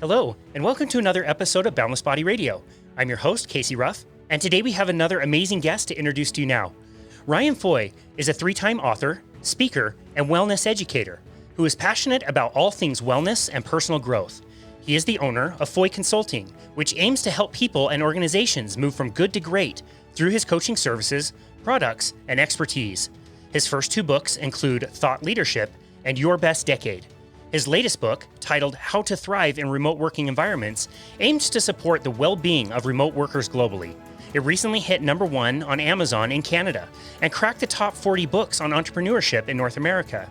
Hello, and welcome to another episode of Boundless Body Radio. I'm your host, Casey Ruff, and today we have another amazing guest to introduce to you now. Ryan Fahey is a three-time author, speaker, and wellness educator who is passionate about all things wellness and personal growth. He is the owner of Fahey Consulting, which aims to help people and organizations move from good to great through his coaching services, products, and expertise. His first two books include Thought Leadership and Your Best Decade. His latest book, titled How to Thrive in Remote Working Environments, aims to support the well-being of remote workers globally. It recently hit number 1 on Amazon in Canada and cracked the top 40 books on entrepreneurship in North America.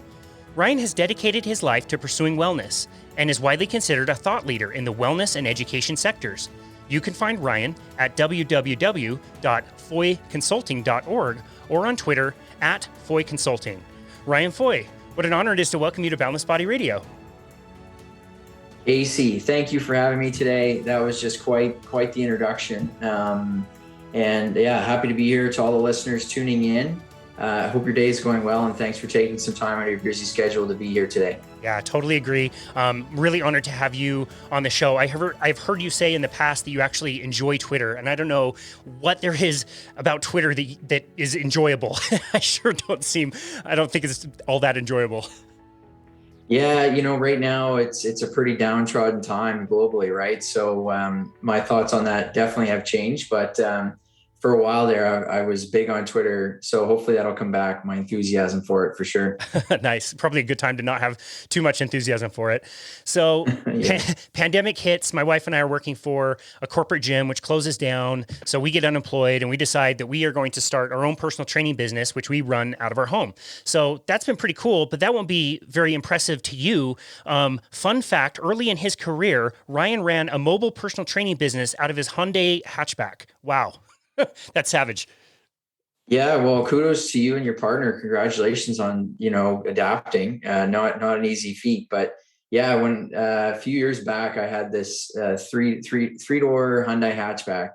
Ryan has dedicated his life to pursuing wellness and is widely considered a thought leader in the wellness and education sectors. You can find Ryan at www.foyconsulting.org or on Twitter at Fahey Consulting. Ryan Fahey, what an honor it is to welcome you to Boundless Body Radio. AC, thank you for having me today. That was just quite the introduction. And yeah, happy to be here to all the listeners tuning in. I hope your day is going well, and thanks for taking some time out of your busy schedule to be here today. Yeah, totally agree. Really honored to have you on the show. I've heard you say in the past that you actually enjoy Twitter, and I don't know what there is about Twitter that is enjoyable. I don't think it's all that enjoyable. Yeah, right now it's a pretty downtrodden time globally, right? So my thoughts on that definitely have changed, but for a while there, I was big on Twitter. So hopefully that'll come back, my enthusiasm for it for sure. Nice. Probably a good time to not have too much enthusiasm for it. So pandemic hits. My wife and I are working for a corporate gym, which closes down. So we get unemployed and we decide that we are going to start our own personal training business, which we run out of our home. So that's been pretty cool, but that won't be very impressive to you. Fun fact, early in his career, Ryan ran a mobile personal training business out of his Hyundai hatchback. Wow. That's savage. Yeah, well, kudos to you and your partner. Congratulations on, adapting. Not an easy feat, but yeah, when a few years back, I had this three-door Hyundai hatchback,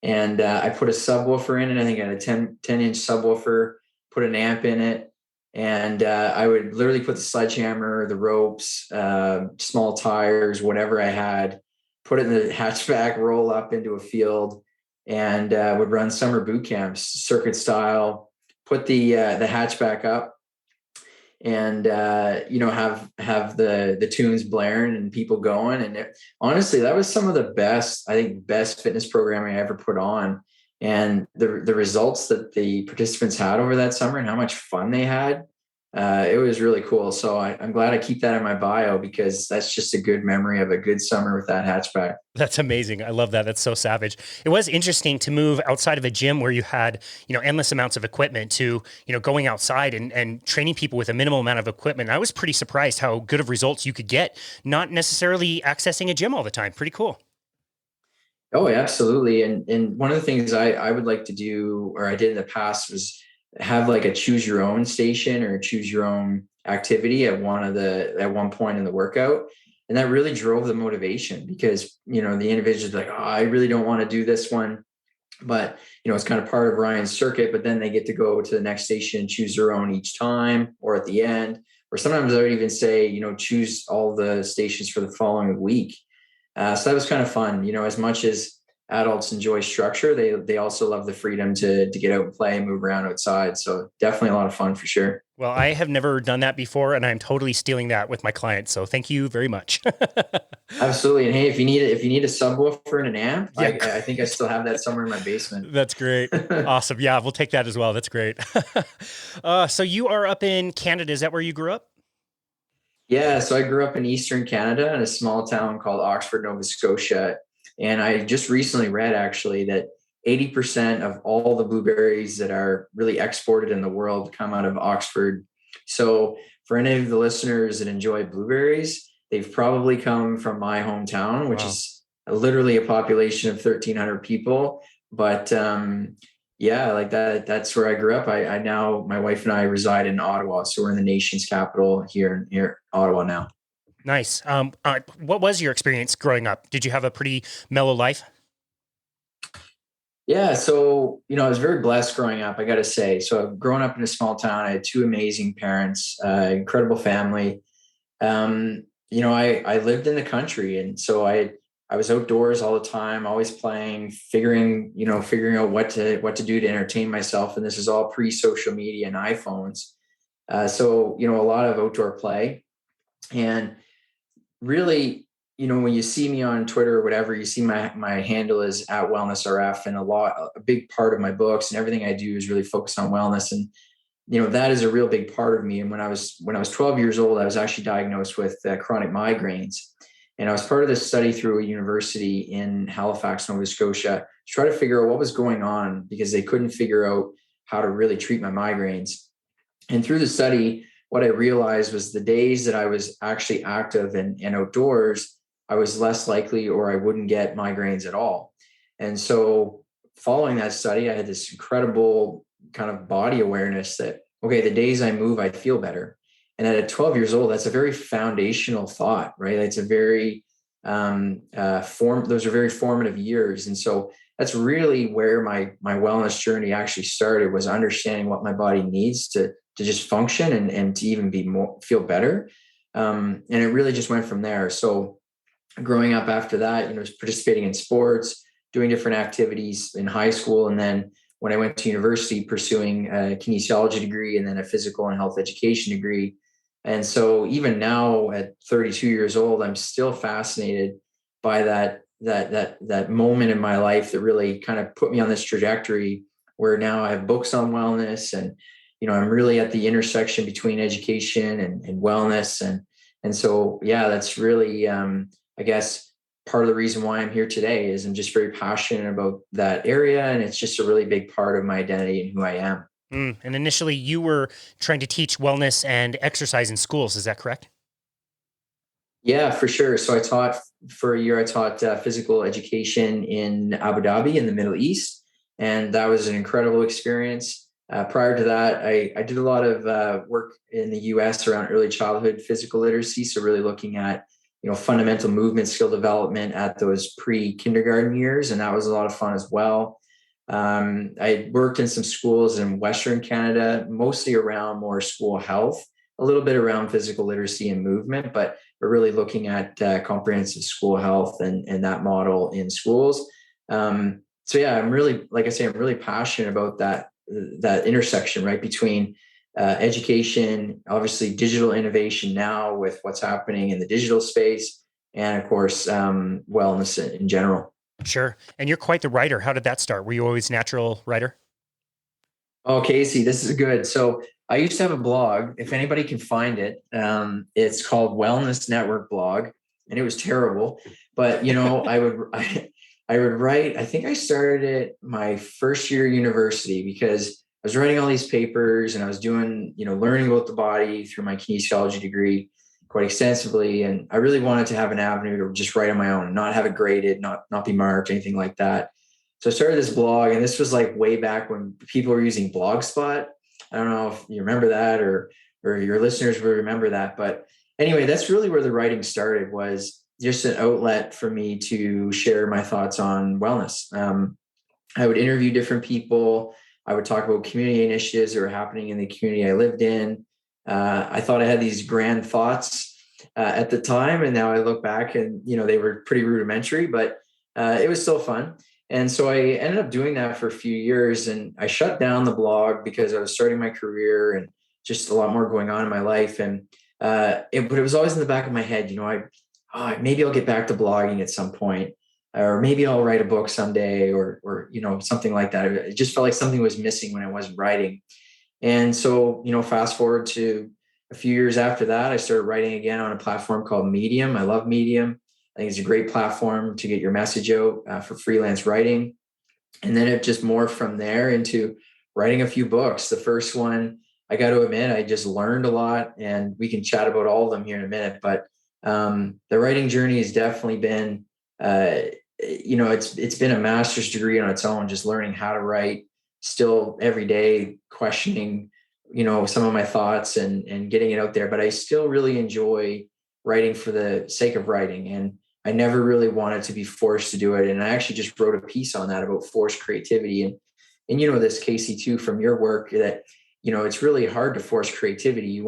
and I put a subwoofer in it. I think I had a 10-inch subwoofer, put an amp in it, and I would literally put the sledgehammer, the ropes, small tires, whatever I had, put it in the hatchback, roll up into a field, and would run summer boot camps, circuit style, put the hatchback up, and have the tunes blaring and people going. And honestly, that was some of the best fitness programming I ever put on. And the results that the participants had over that summer and how much fun they had, it was really cool. So I'm glad I keep that in my bio, because that's just a good memory of a good summer with that hatchback. That's amazing. I love that. That's so savage. It was interesting to move outside of a gym where you had, endless amounts of equipment to, going outside and training people with a minimal amount of equipment. I was pretty surprised how good of results you could get, not necessarily accessing a gym all the time. Pretty cool. Oh, absolutely. And one of the things I would like to do, or I did in the past, was have like a choose your own station or choose your own activity at one point in the workout. And that really drove the motivation, because, the individual's like, oh, I really don't want to do this one, but, it's kind of part of Ryan's circuit, but then they get to go to the next station and choose their own each time, or at the end, or sometimes I would even say, choose all the stations for the following week. So that was kind of fun, as much as adults enjoy structure, they also love the freedom to get out and play and move around outside. So definitely a lot of fun for sure. Well, I have never done that before, and I'm totally stealing that with my clients. So thank you very much. Absolutely. And hey, if you need a subwoofer and an amp, yeah. I think I still have that somewhere in my basement. That's great. Awesome. Yeah, we'll take that as well. That's great. So you are up in Canada. Is that where you grew up? Yeah. So I grew up in Eastern Canada in a small town called Oxford, Nova Scotia. And I just recently read actually that 80% of all the blueberries that are really exported in the world come out of Oxford. So for any of the listeners that enjoy blueberries, they've probably come from my hometown, which is literally a population of 1,300 people. But yeah, like that's where I grew up. I now, my wife and I reside in Ottawa. So we're in the nation's capital here in Ottawa now. Nice. What was your experience growing up? Did you have a pretty mellow life? Yeah. So, I was very blessed growing up, I got to say. So growing up in a small town, I had two amazing parents, incredible family. I lived in the country, and so I was outdoors all the time, always playing, figuring out what to do to entertain myself. And this is all pre-social media and iPhones. So, a lot of outdoor play. And really, when you see me on Twitter or whatever, you see my handle is at wellnessrf, and a big part of my books and everything I do is really focused on wellness. And that is a real big part of me. And when I was 12 years old, I was actually diagnosed with chronic migraines. And I was part of this study through a university in Halifax, Nova Scotia, to try to figure out what was going on, because they couldn't figure out how to really treat my migraines. And through the study, what I realized was the days that I was actually active and outdoors, I was less likely, or I wouldn't get migraines at all. And so following that study, I had this incredible kind of body awareness that, okay, the days I move, I feel better. And at 12 years old, that's a very foundational thought, right? It's a very those are very formative years. And so that's really where my wellness journey actually started, was understanding what my body needs to just function and to even feel better. And it really just went from there. So growing up after that, participating in sports, doing different activities in high school. And then when I went to university, pursuing a kinesiology degree and then a physical and health education degree. And so even now at 32 years old, I'm still fascinated by that moment in my life that really kind of put me on this trajectory where now I have books on wellness, and I'm really at the intersection between education and wellness. And so, yeah, that's really, I guess, part of the reason why I'm here today is I'm just very passionate about that area. And it's just a really big part of my identity and who I am. And initially you were trying to teach wellness and exercise in schools. Is that correct? Yeah, for sure. So for a year, I taught physical education in Abu Dhabi in the Middle East. And that was an incredible experience. Prior to that, I did a lot of work in the US around early childhood physical literacy. So really looking at, fundamental movement skill development at those pre-kindergarten years. And that was a lot of fun as well. I worked in some schools in Western Canada, mostly around more school health, a little bit around physical literacy and movement, but we're really looking at comprehensive school health and that model in schools. So yeah, I'm really, like I say, I'm really passionate about that intersection, right, between education, obviously digital innovation now with what's happening in the digital space, and of course, wellness in general. Sure. And you're quite the writer. How did that start? Were you always a natural writer? Oh, Casey, this is good. So I used to have a blog. If anybody can find it, it's called Wellness Network Blog, and it was terrible. But I would write. I think I started it my first year of university because I was writing all these papers and I was doing, learning about the body through my kinesiology degree quite extensively. And I really wanted to have an avenue to just write on my own and not have it graded, not be marked, anything like that. So I started this blog, and this was like way back when people were using Blogspot. I don't know if you remember that or your listeners will remember that. But anyway, that's really where the writing started, was just an outlet for me to share my thoughts on wellness. I would interview different people. I would talk about community initiatives that were happening in the community I lived in. I thought I had these grand thoughts at the time, and now I look back and, they were pretty rudimentary, but it was still fun. And so I ended up doing that for a few years, and I shut down the blog because I was starting my career and just a lot more going on in my life. And but it was always in the back of my head, maybe I'll get back to blogging at some point, or maybe I'll write a book someday, or something like that. It just felt like something was missing when I wasn't writing. And so, fast forward to a few years after that, I started writing again on a platform called Medium. I love Medium. I think it's a great platform to get your message out for freelance writing. And then it just morphed from there into writing a few books. The first one, I got to admit, I just learned a lot, and we can chat about all of them here in a minute. But the writing journey has definitely been, it's been a master's degree on its own, just learning how to write, still every day questioning, some of my thoughts and getting it out there. But I still really enjoy writing for the sake of writing. And I never really wanted to be forced to do it. And I actually just wrote a piece on that about forced creativity. And this, Casey, too, from your work, that, it's really hard to force creativity.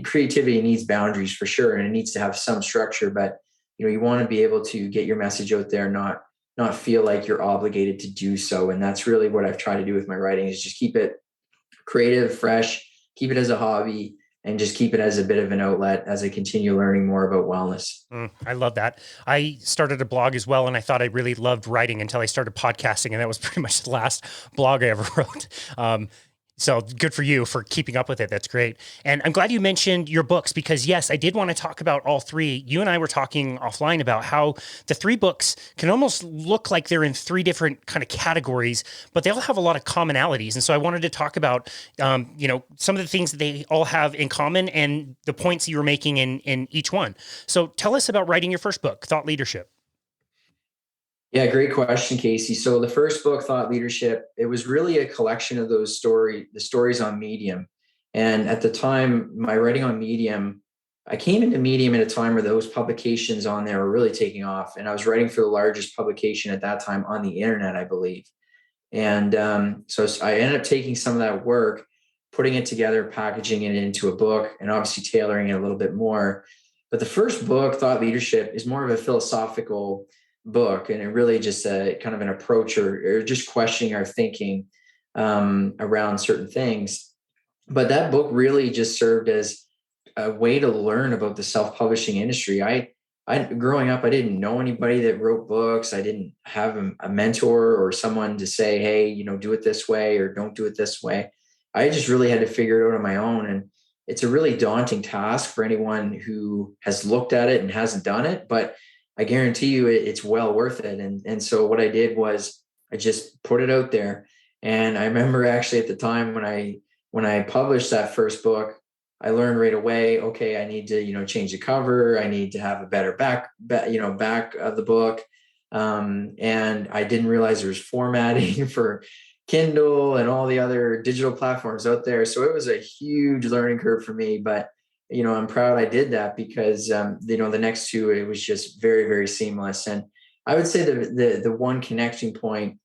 Creativity needs boundaries for sure, and it needs to have some structure, but you want to be able to get your message out there, not feel like you're obligated to do so. And that's really what I've tried to do with my writing, is just keep it creative, fresh, keep it as a hobby, and just keep it as a bit of an outlet as I continue learning more about wellness. I love that. I started a blog as well, and I thought I really loved writing until I started podcasting, and that was pretty much the last blog I ever wrote. So good for you for keeping up with it. That's great. And I'm glad you mentioned your books, because yes, I did want to talk about all three. You and I were talking offline about how the three books can almost look like they're in three different kind of categories, but they all have a lot of commonalities. And so I wanted to talk about, some of the things that they all have in common and the points you were making in each one. So tell us about writing your first book, Thought Leadership. Yeah, great question, Casey. So the first book, Thought Leadership, it was really a collection of the stories on Medium. And at the time, my writing on Medium, I came into Medium at a time where those publications on there were really taking off. And I was writing for the largest publication at that time on the internet, I believe. And so I ended up taking some of that work, putting it together, packaging it into a book, and obviously tailoring it a little bit more. But the first book, Thought Leadership, is more of a philosophical book, and it really just kind of an approach or just questioning our thinking around certain things. But that book really just served as a way to learn about the self-publishing industry. I growing up, I didn't know anybody that wrote books. I didn't have a mentor or someone to say, hey, do it this way or don't do it this way. I just really had to figure it out on my own. And it's a really daunting task for anyone who has looked at it and hasn't done it, but I guarantee you it's well worth it. And so what I did was I just put it out there. And I remember actually at the time when I published that first book, I learned right away, okay, I need to, change the cover. I need to have a better back of the book. And I didn't realize there was formatting for Kindle and all the other digital platforms out there. So it was a huge learning curve for me, but I'm proud I did that, because, the next two, it was just very, very seamless. And I would say the one connecting point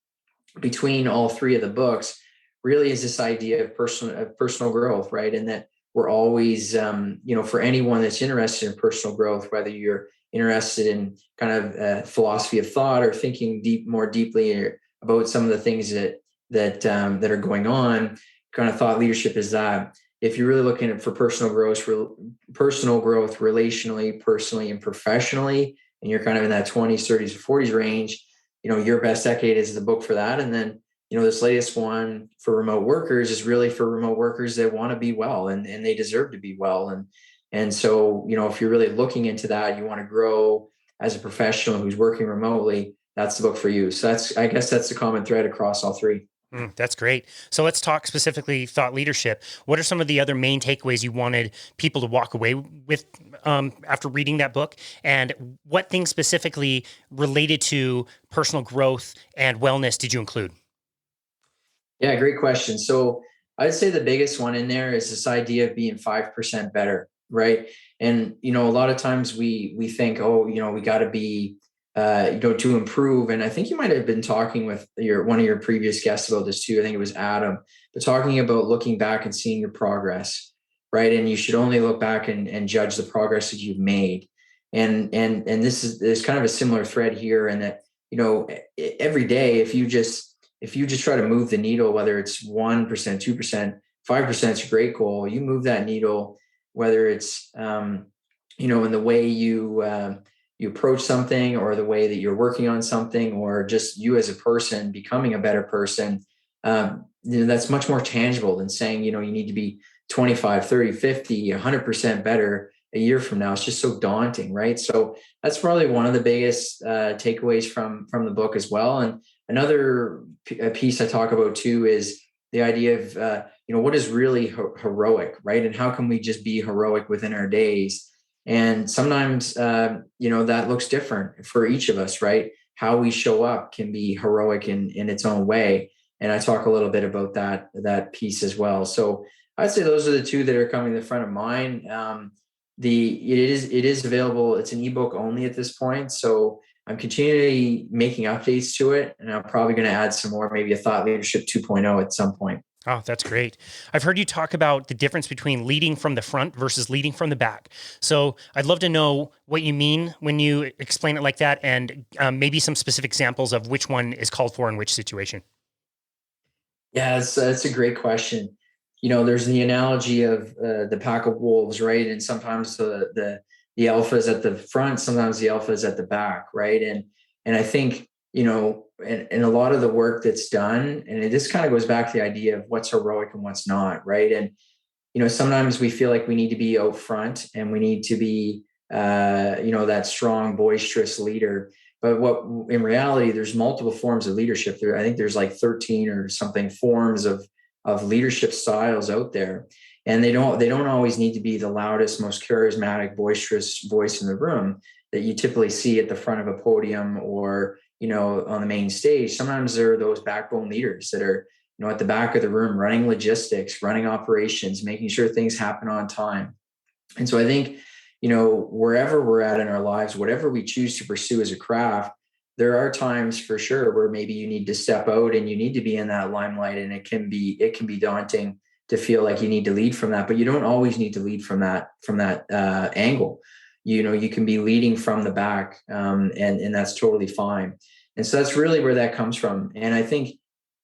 between all three of the books really is this idea of personal growth, right? And that we're always, for anyone that's interested in personal growth, whether you're interested in kind of philosophy of thought or thinking more deeply about some of the things that are going on, kind of thought leadership is that. If you're really looking for personal growth relationally, personally, and professionally, and you're kind of in that 20s, 30s, 40s range, Your Best Decade is the book for that. And then, this latest one for remote workers is really for remote workers that want to be well and they deserve to be well. And so, if you're really looking into that, you want to grow as a professional who's working remotely, that's the book for you. So I guess that's the common thread across all three. That's great. So let's talk specifically thought leadership. What are some of the other main takeaways you wanted people to walk away with after reading that book? And what things specifically related to personal growth and wellness did you include? Yeah, great question. So I'd say the biggest one in there is this idea of being 5% better, right? And, a lot of times we think, we got to be to improve. And I think you might have been talking with one of your previous guests about this too. I think it was Adam, but talking about looking back and seeing your progress, right? And you should only look back and judge the progress that you've made. And there's kind of a similar thread here, in that, every day, if you just try to move the needle, whether it's 1%, 2%, 5% is a great goal. You move that needle, whether it's, in the way you approach something, or the way that you're working on something, or just you as a person becoming a better person, that's much more tangible than saying, you need to be 25, 30, 50, 100% better a year from now. It's just so daunting, right? So that's probably one of the biggest takeaways from the book as well. And another piece I talk about too is the idea of, what is really heroic, right? And how can we just be heroic within our days? And sometimes, that looks different for each of us, right? How we show up can be heroic in its own way. And I talk a little bit about that piece as well. So I'd say those are the two that are coming to the front of mind. It is available. It's an ebook only at this point. So I'm continually making updates to it, and I'm probably going to add some more, maybe a Thought Leadership 2.0 at some point. Oh, that's great. I've heard you talk about the difference between leading from the front versus leading from the back. So I'd love to know what you mean when you explain it like that, and maybe some specific examples of which one is called for in which situation. Yeah, it's a great question. There's the analogy of the pack of wolves, right? And sometimes the alpha is at the front, sometimes the alpha is at the back, right? And I think and a lot of the work that's done, and this kind of goes back to the idea of what's heroic and what's not, right? And sometimes we feel like we need to be out front and we need to be that strong, boisterous leader. But what in reality, there's multiple forms of leadership there. I think there's like 13 or something forms of leadership styles out there. And they don't always need to be the loudest, most charismatic, boisterous voice in the room that you typically see at the front of a podium or on the main stage. Sometimes there are those backbone leaders that are at the back of the room, running logistics, running operations, making sure things happen on time. And so I think, wherever we're at in our lives, whatever we choose to pursue as a craft, there are times for sure where maybe you need to step out and you need to be in that limelight, and it can be daunting to feel like you need to lead from that, but you don't always need to lead from that angle. You can be leading from the back, and that's totally fine. And so that's really where that comes from. And I think,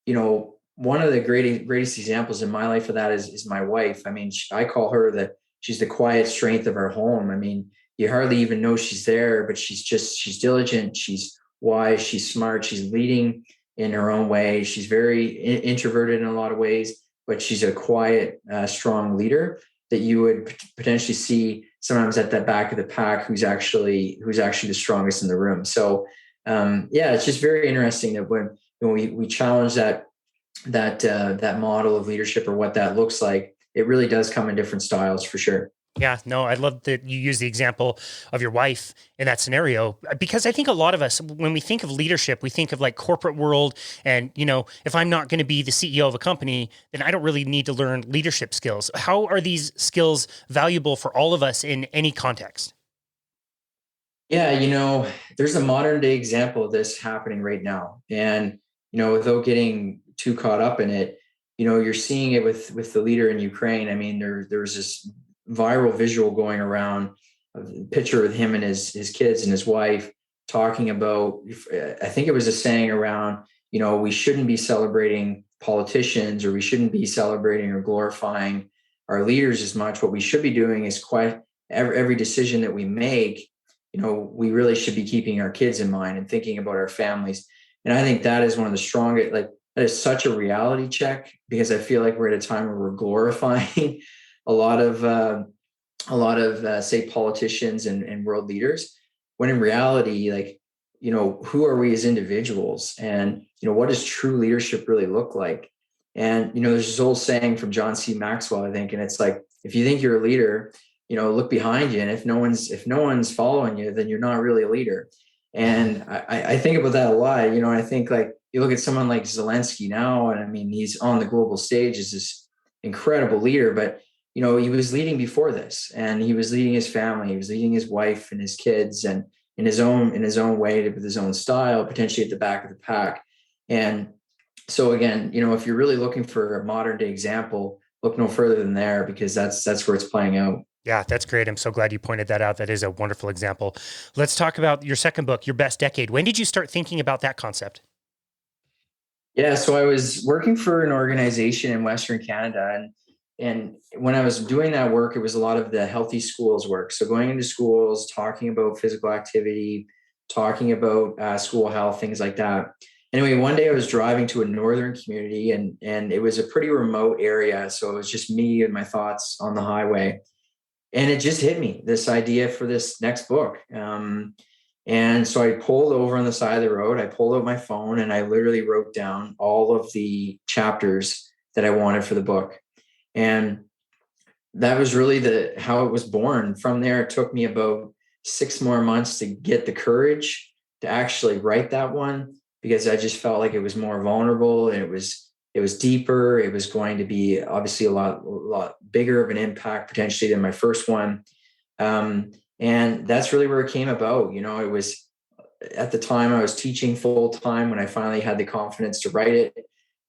one of the greatest examples in my life of that is my wife. I mean, I call her she's the quiet strength of our home. I mean, you hardly even know she's there, but she's diligent. She's wise. She's smart. She's leading in her own way. She's very introverted in a lot of ways, but she's a quiet, strong leader that you would potentially see sometimes at the back of the pack, who's actually the strongest in the room. So, yeah, it's just very interesting that when we challenge that model of leadership or what that looks like, it really does come in different styles for sure. Yeah, no, I love that you use the example of your wife in that scenario, because I think a lot of us, when we think of leadership, we think of like corporate world. And, if I'm not going to be the CEO of a company, then I don't really need to learn leadership skills. How are these skills valuable for all of us in any context? Yeah, there's a modern day example of this happening right now. And, without getting too caught up in it, you're seeing it with the leader in Ukraine. I mean, there's this viral visual going around, a picture with him and his kids and his wife talking about, I think it was a saying around, we shouldn't be celebrating politicians, or we shouldn't be celebrating or glorifying our leaders as much. What we should be doing is quite every decision that we make, we really should be keeping our kids in mind and thinking about our families. And I think that is one of the strongest, like, that is such a reality check, because I feel like we're at a time where we're glorifying a lot of say politicians and world leaders, when in reality, like, who are we as individuals, and what does true leadership really look like? And there's this old saying from John C. Maxwell, I think, and it's like, if you think you're a leader, look behind you, and if no one's following you, then you're not really a leader. And I think about that a lot. I think, like, you look at someone like Zelensky now, and I mean, he's on the global stage as this incredible leader, but he was leading before this, and he was leading his family, he was leading his wife and his kids, and in his own way, with his own style, potentially at the back of the pack. And so again, if you're really looking for a modern day example, look no further than there, because that's where it's playing out. Yeah, that's great. I'm so glad you pointed that out. That is a wonderful example. Let's talk about your second book, Your Best Decade. When did you start thinking about that concept? Yeah, so I was working for an organization in Western Canada, and when I was doing that work, it was a lot of the healthy schools work. So going into schools, talking about physical activity, talking about school health, things like that. Anyway, one day I was driving to a northern community, and it was a pretty remote area, so it was just me and my thoughts on the highway, and it just hit me, this idea for this next book. And so I pulled over on the side of the road. I pulled out my phone and I literally wrote down all of the chapters that I wanted for the book. And that was really how it was born. From there, it took me about 6 more months to get the courage to actually write that one, because I just felt like it was more vulnerable, and it was deeper. It was going to be obviously a lot bigger of an impact potentially than my first one. And that's really where it came about. It was, at the time I was teaching full time when I finally had the confidence to write it.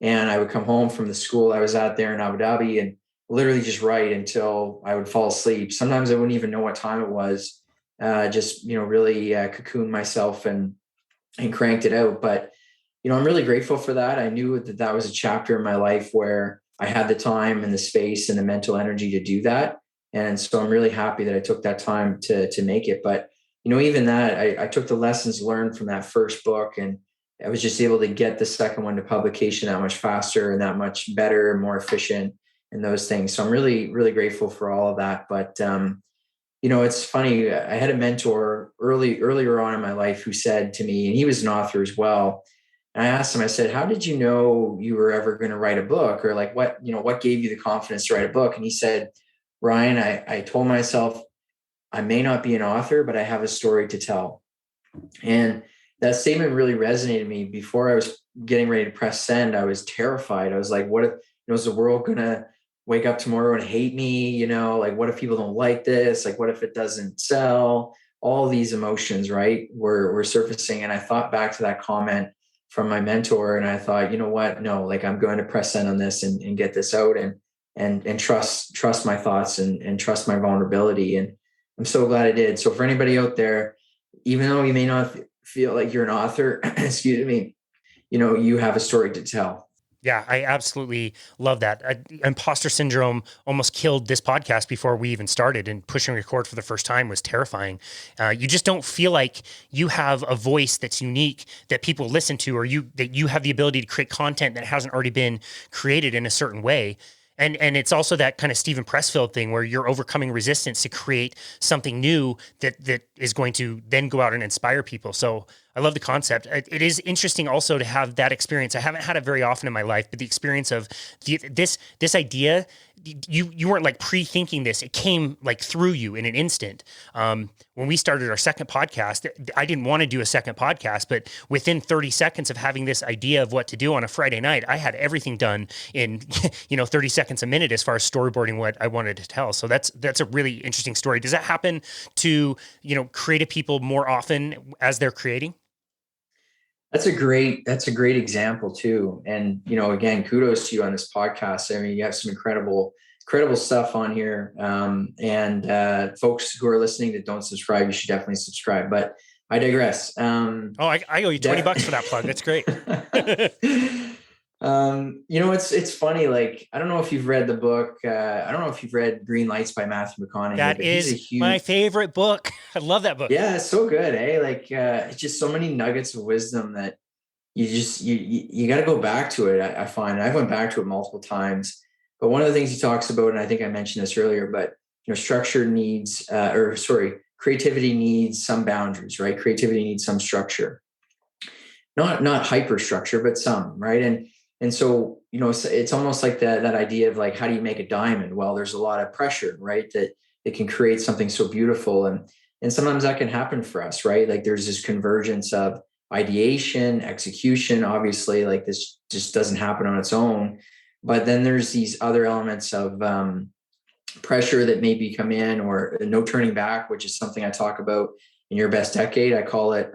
And I would come home from the school I was at there in Abu Dhabi and literally just write until I would fall asleep. Sometimes I wouldn't even know what time it was. Just, really cocoon myself and cranked it out. But, I'm really grateful for that. I knew that that was a chapter in my life where I had the time and the space and the mental energy to do that. And so I'm really happy that I took that time to make it. But, even that, I took the lessons learned from that first book, and I was just able to get the second one to publication that much faster and that much better and more efficient and those things. So I'm really, really grateful for all of that. But, it's funny. I had a mentor earlier on in my life who said to me, and he was an author as well. And I asked him, I said, how did you know you were ever going to write a book, or like what gave you the confidence to write a book? And he said, Ryan, I told myself I may not be an author, but I have a story to tell. And that statement really resonated with me. Before I was getting ready to press send, I was terrified. I was like, what if, is the world going to wake up tomorrow and hate me? Like, what if people don't like this? Like, what if it doesn't sell? All these emotions, right, were surfacing. And I thought back to that comment from my mentor, and I thought, you know what? No, like, I'm going to press send on this and get this out and trust my thoughts and trust my vulnerability. And I'm so glad I did. So for anybody out there, even though you may not feel like you're an author, excuse me, you have a story to tell. Yeah, I absolutely love that. Imposter syndrome almost killed this podcast before we even started, and pushing record for the first time was terrifying. You just don't feel like you have a voice that's unique that people listen to, or that you have the ability to create content that hasn't already been created in a certain way. And it's also that kind of Stephen Pressfield thing where you're overcoming resistance to create something new that is going to then go out and inspire people. So I love the concept. It is interesting also to have that experience. I haven't had it very often in my life, but the experience of this idea, you weren't like pre-thinking this. It came like through you in an instant. When we started our second podcast, I didn't want to do a second podcast, but within 30 seconds of having this idea of what to do on a Friday night, I had everything done in 30 seconds a minute as far as storyboarding what I wanted to tell. So that's a really interesting story. Does that happen to creative people more often as they're creating? That's a great example too. And, again, kudos to you on this podcast. I mean, you have some incredible stuff on here. And folks who are listening that don't subscribe, you should definitely subscribe, but I digress. I owe you $20 for that plug. That's great. It's funny. Like, I don't know if you've read the book. I don't know if you've read Green Lights by Matthew McConaughey. That is my favorite book. I love that book. Yeah, it's so good. Like, it's just so many nuggets of wisdom that you got to go back to it. I find I've went back to it multiple times, but one of the things he talks about, and I think I mentioned this earlier, but creativity needs some boundaries, right? Creativity needs some structure, not hyper structure, but some, right? And so, it's almost like that idea of like, how do you make a diamond? Well, there's a lot of pressure, right? That it can create something so beautiful. And sometimes that can happen for us, right? Like, there's this convergence of ideation, execution. Obviously, like, this just doesn't happen on its own. But then there's these other elements of pressure that maybe come in, or no turning back, which is something I talk about in Your Best Decade. I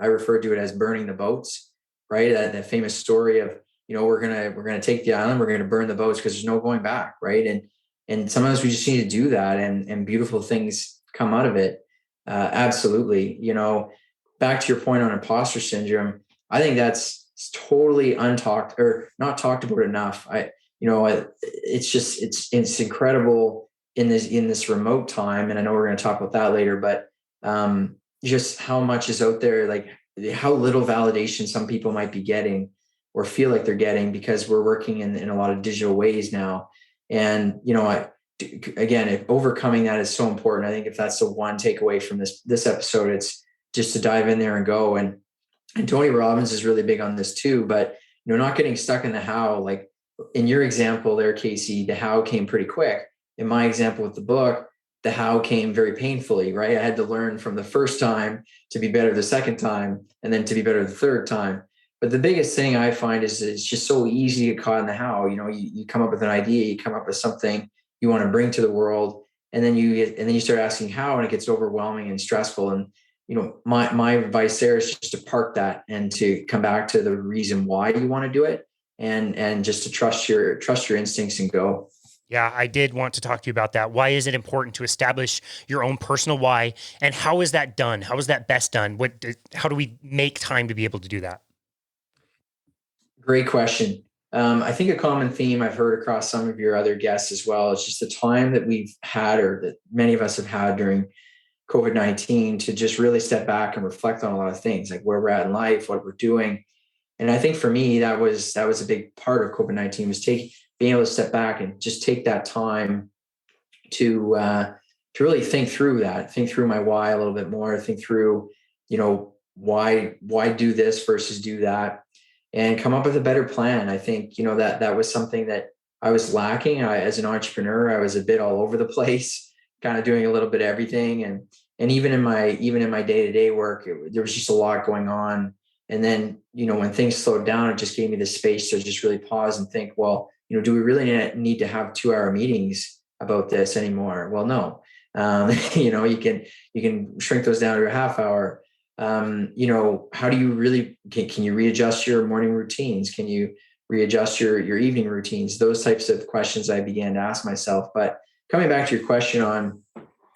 refer to it as burning the boats, right? That famous story of, we're gonna take the island, we're gonna burn the boats because there's no going back, right? And sometimes we just need to do that, and beautiful things come out of it. Absolutely. Back to your point on imposter syndrome, I think that's totally not talked about enough. It's incredible in this remote time, and I know we're going to talk about that later, but just how much is out there, like how little validation some people might be getting or feel like they're getting, because we're working in a lot of digital ways now. And, again, if overcoming that is so important. I think if that's the one takeaway from this episode, it's just to dive in there and go. And Tony Robbins is really big on this too, but, not getting stuck in the how. Like in your example there, Casey, the how came pretty quick. In my example with the book, the how came very painfully, right? I had to learn from the first time to be better the second time, and then to be better the third time. But the biggest thing I find is it's just so easy to get caught in the how. You come up with an idea, you come up with something you want to bring to the world, and then you start asking how, and it gets overwhelming and stressful. And my advice there is just to park that and to come back to the reason why you want to do it, and just to trust your instincts and go. Yeah, I did want to talk to you about that. Why is it important to establish your own personal why, and how is that done? How is that best done? How do we make time to be able to do that? Great question. I think a common theme I've heard across some of your other guests as well is just the time that we've had, or that many of us have had during COVID-19, to just really step back and reflect on a lot of things, like where we're at in life, what we're doing. And I think for me, that was a big part of COVID-19, was being able to step back and just take that time to really think through my why a little bit more, think through, why do this versus do that, and come up with a better plan. I think, that was something that I was lacking. As an entrepreneur, I was a bit all over the place, kind of doing a little bit of everything. And even in my day-to-day work, there was just a lot going on. And then, when things slowed down, it just gave me the space to just really pause and think, well, do we really need to have 2-hour meetings about this anymore? Well, no. You can shrink those down to a half hour. How do you really, can you readjust your morning routines? Can you readjust your evening routines? Those types of questions I began to ask myself. But coming back to your question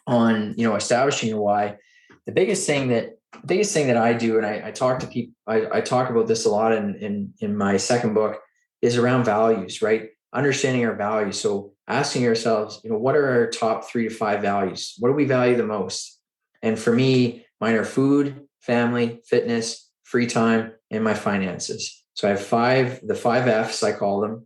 on establishing your why, the biggest thing that I do, and I talk to people, I talk about this a lot in my second book, is around values, right? Understanding our values. So asking ourselves, what are our top 3 to 5 values? What do we value the most? And for me, mine are food, family, fitness, free time, and my finances. So I have the 5 F's, I call them,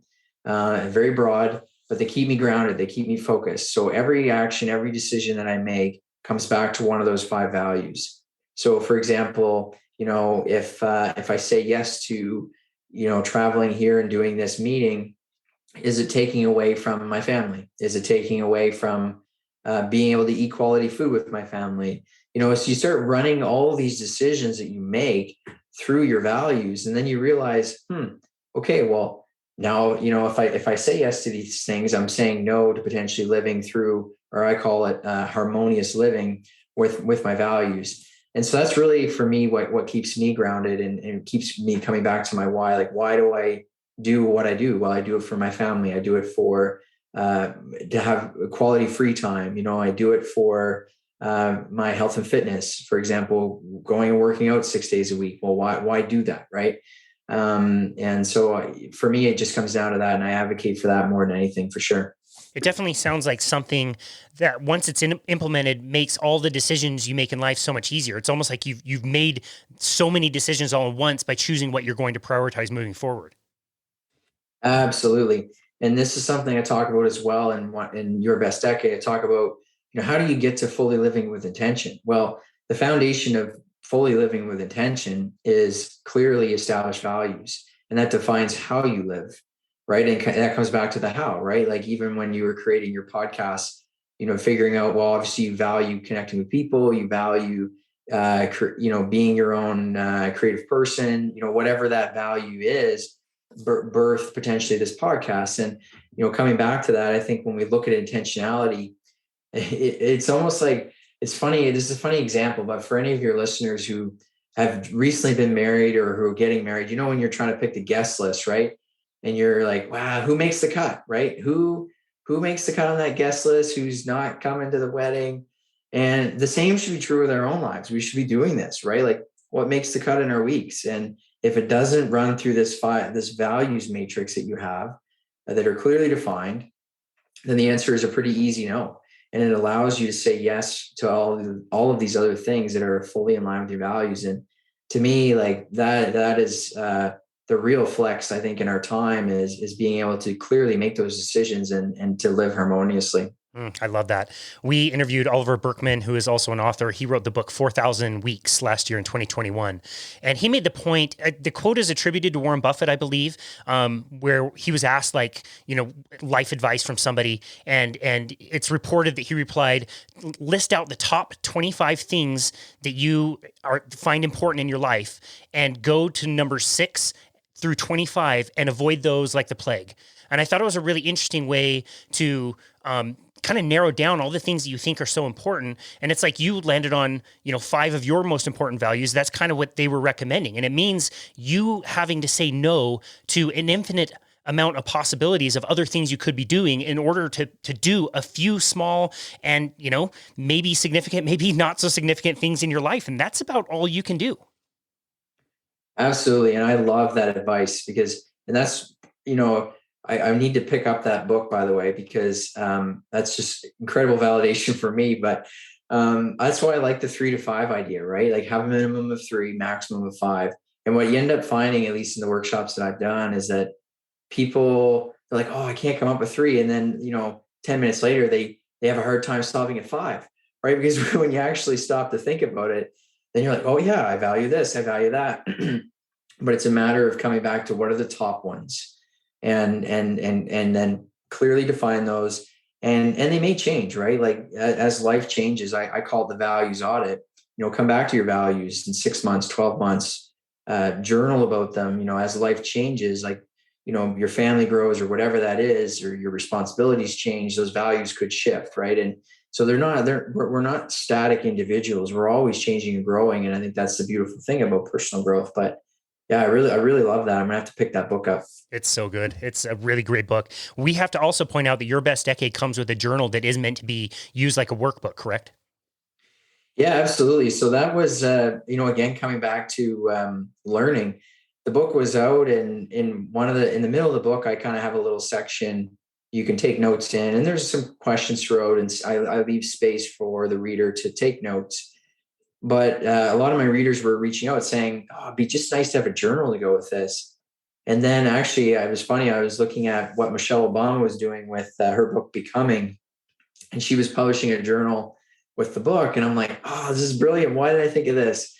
very broad, but they keep me grounded. They keep me focused. So every action, every decision that I make comes back to one of those 5 values. So for example, if I say yes to, traveling here and doing this meeting, is it taking away from my family? Is it taking away from being able to eat quality food with my family? So you start running all of these decisions that you make through your values, and then you realize, okay, well, now, if I say yes to these things, I'm saying no to potentially living through, or I call it harmonious living with my values. And so that's really, for me, what keeps me grounded and keeps me coming back to my why. Like, why do I do what I do? Well, I do it for my family. I do it for to have quality free time. I do it for my health and fitness. For example, going and working out 6 days a week. Well, why do that, right? And so for me, it just comes down to that, and I advocate for that more than anything, for sure. It definitely sounds like something that, once it's implemented, makes all the decisions you make in life so much easier. It's almost like you've made so many decisions all at once by choosing what you're going to prioritize moving forward. Absolutely. And this is something I talk about as well in Your Best Decade. I talk about, how do you get to fully living with intention? Well, the foundation of fully living with intention is clearly established values, and that defines how you live, right? And that comes back to the how, right? Like, even when you were creating your podcast, figuring out, well, obviously you value connecting with people, you value, being your own creative person, whatever that value is, birth potentially this podcast. And, coming back to that, I think when we look at intentionality, it's almost like, it's funny. This is a funny example, but for any of your listeners who have recently been married or who are getting married, when you're trying to pick the guest list, right? And you're like, wow, who makes the cut, right? Who makes the cut on that guest list? Who's not coming to the wedding? And the same should be true with our own lives. We should be doing this, right? Like, what makes the cut in our weeks? And if it doesn't run through this values matrix that you have that are clearly defined, then the answer is a pretty easy no. And it allows you to say yes to all of these other things that are fully in line with your values. And to me, like, that is the real flex, I think, in our time is being able to clearly make those decisions and to live harmoniously. I love that. We interviewed Oliver Burkeman, who is also an author. He wrote the book 4,000 Weeks last year in 2021. And he made the point, the quote is attributed to Warren Buffett, I believe, where he was asked, life advice from somebody. And it's reported that he replied, list out the top 25 things that you find important in your life and go to number 6 through 25 and avoid those like the plague. And I thought it was a really interesting way to kind of narrow down all the things that you think are so important. And it's like you landed on, 5 of your most important values. That's kind of what they were recommending. And it means you having to say no to an infinite amount of possibilities of other things you could be doing in order to do a few small and, maybe significant, maybe not so significant things in your life. And that's about all you can do. Absolutely. And I love that advice because, and that's, I need to pick up that book, by the way, because that's just incredible validation for me. But that's why I like the 3 to 5 idea, right? Like have a minimum of 3, maximum of 5. And what you end up finding, at least in the workshops that I've done, is that people are like, oh, I can't come up with 3. And then, 10 minutes later, they have a hard time solving at 5, right? Because when you actually stop to think about it, then you're like, oh yeah, I value this, I value that. But it's a matter of coming back to what are the top ones and then clearly define those. And they may change, right? Like as life changes, I call it the values audit. Come back to your values in 6 months, 12 months, journal about them, as life changes, like, your family grows or whatever that is, or your responsibilities change, those values could shift. Right. And so we're not static individuals. We're always changing and growing. And I think that's the beautiful thing about personal growth. But yeah, I really love that. I'm gonna have to pick that book up. It's so good. It's a really great book. We have to also point out that Your Best Decade comes with a journal that is meant to be used like a workbook, correct? Yeah, absolutely. So that was, again, coming back to learning. The book was out, and in the middle of the book, I kind of have a little section you can take notes in, and there's some questions throughout, and I leave space for the reader to take notes. But a lot of my readers were reaching out saying, "Oh, it'd be just nice to have a journal to go with this." And then actually, it was funny. I was looking at what Michelle Obama was doing with her book Becoming, and she was publishing a journal with the book, and I'm like, oh, this is brilliant. Why did I think of this?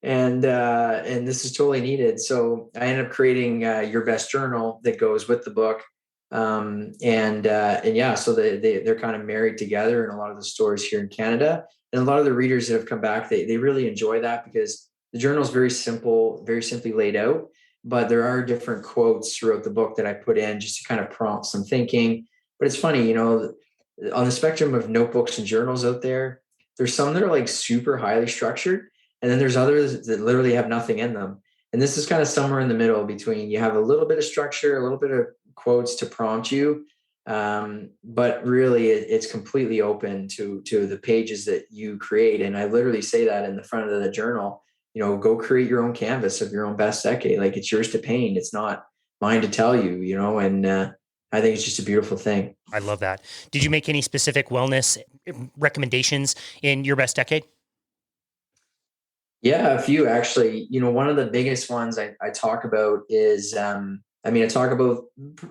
And this is totally needed. So I ended up creating Your Best Journal that goes with the book. And yeah, so they're kind of married together in a lot of the stores here in Canada. And a lot of the readers that have come back, they really enjoy that because the journal is very simple, very simply laid out. But there are different quotes throughout the book that I put in just to kind of prompt some thinking. But it's funny, on the spectrum of notebooks and journals out there, there's some that are like super highly structured, and then there's others that literally have nothing in them. And this is kind of somewhere in the middle between you have a little bit of structure, a little bit of quotes to prompt you, but really it's completely open to the pages that you create. And I literally say that in the front of the journal, go create your own canvas of your own best decade. Like it's yours to paint. It's not mine to tell you, and I think it's just a beautiful thing. I love that. Did you make any specific wellness recommendations in Your Best Decade? Yeah, a few actually. One of the biggest ones I talk about is, I talk about,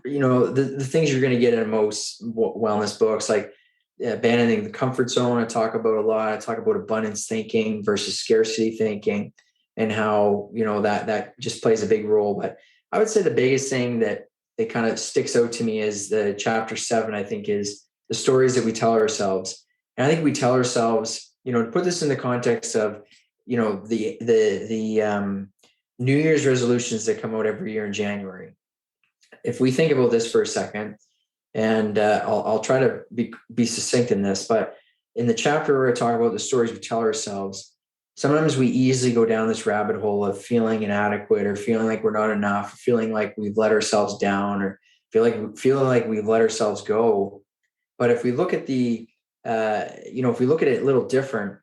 the things you're going to get in most wellness books, like abandoning the comfort zone. I talk about a lot. I talk about abundance thinking versus scarcity thinking, and how, that just plays a big role. But I would say the biggest thing that it kind of sticks out to me is the chapter 7, I think, is the stories that we tell ourselves. And I think we tell ourselves, to put this in the context of, the New Year's resolutions that come out every year in January. If we think about this for a second, and I'll try to be succinct in this, but in the chapter where I talk about the stories we tell ourselves, sometimes we easily go down this rabbit hole of feeling inadequate, or feeling like we're not enough, or feeling like we've let ourselves down, or feeling like we've let ourselves go. But if we look at if we look at it a little different,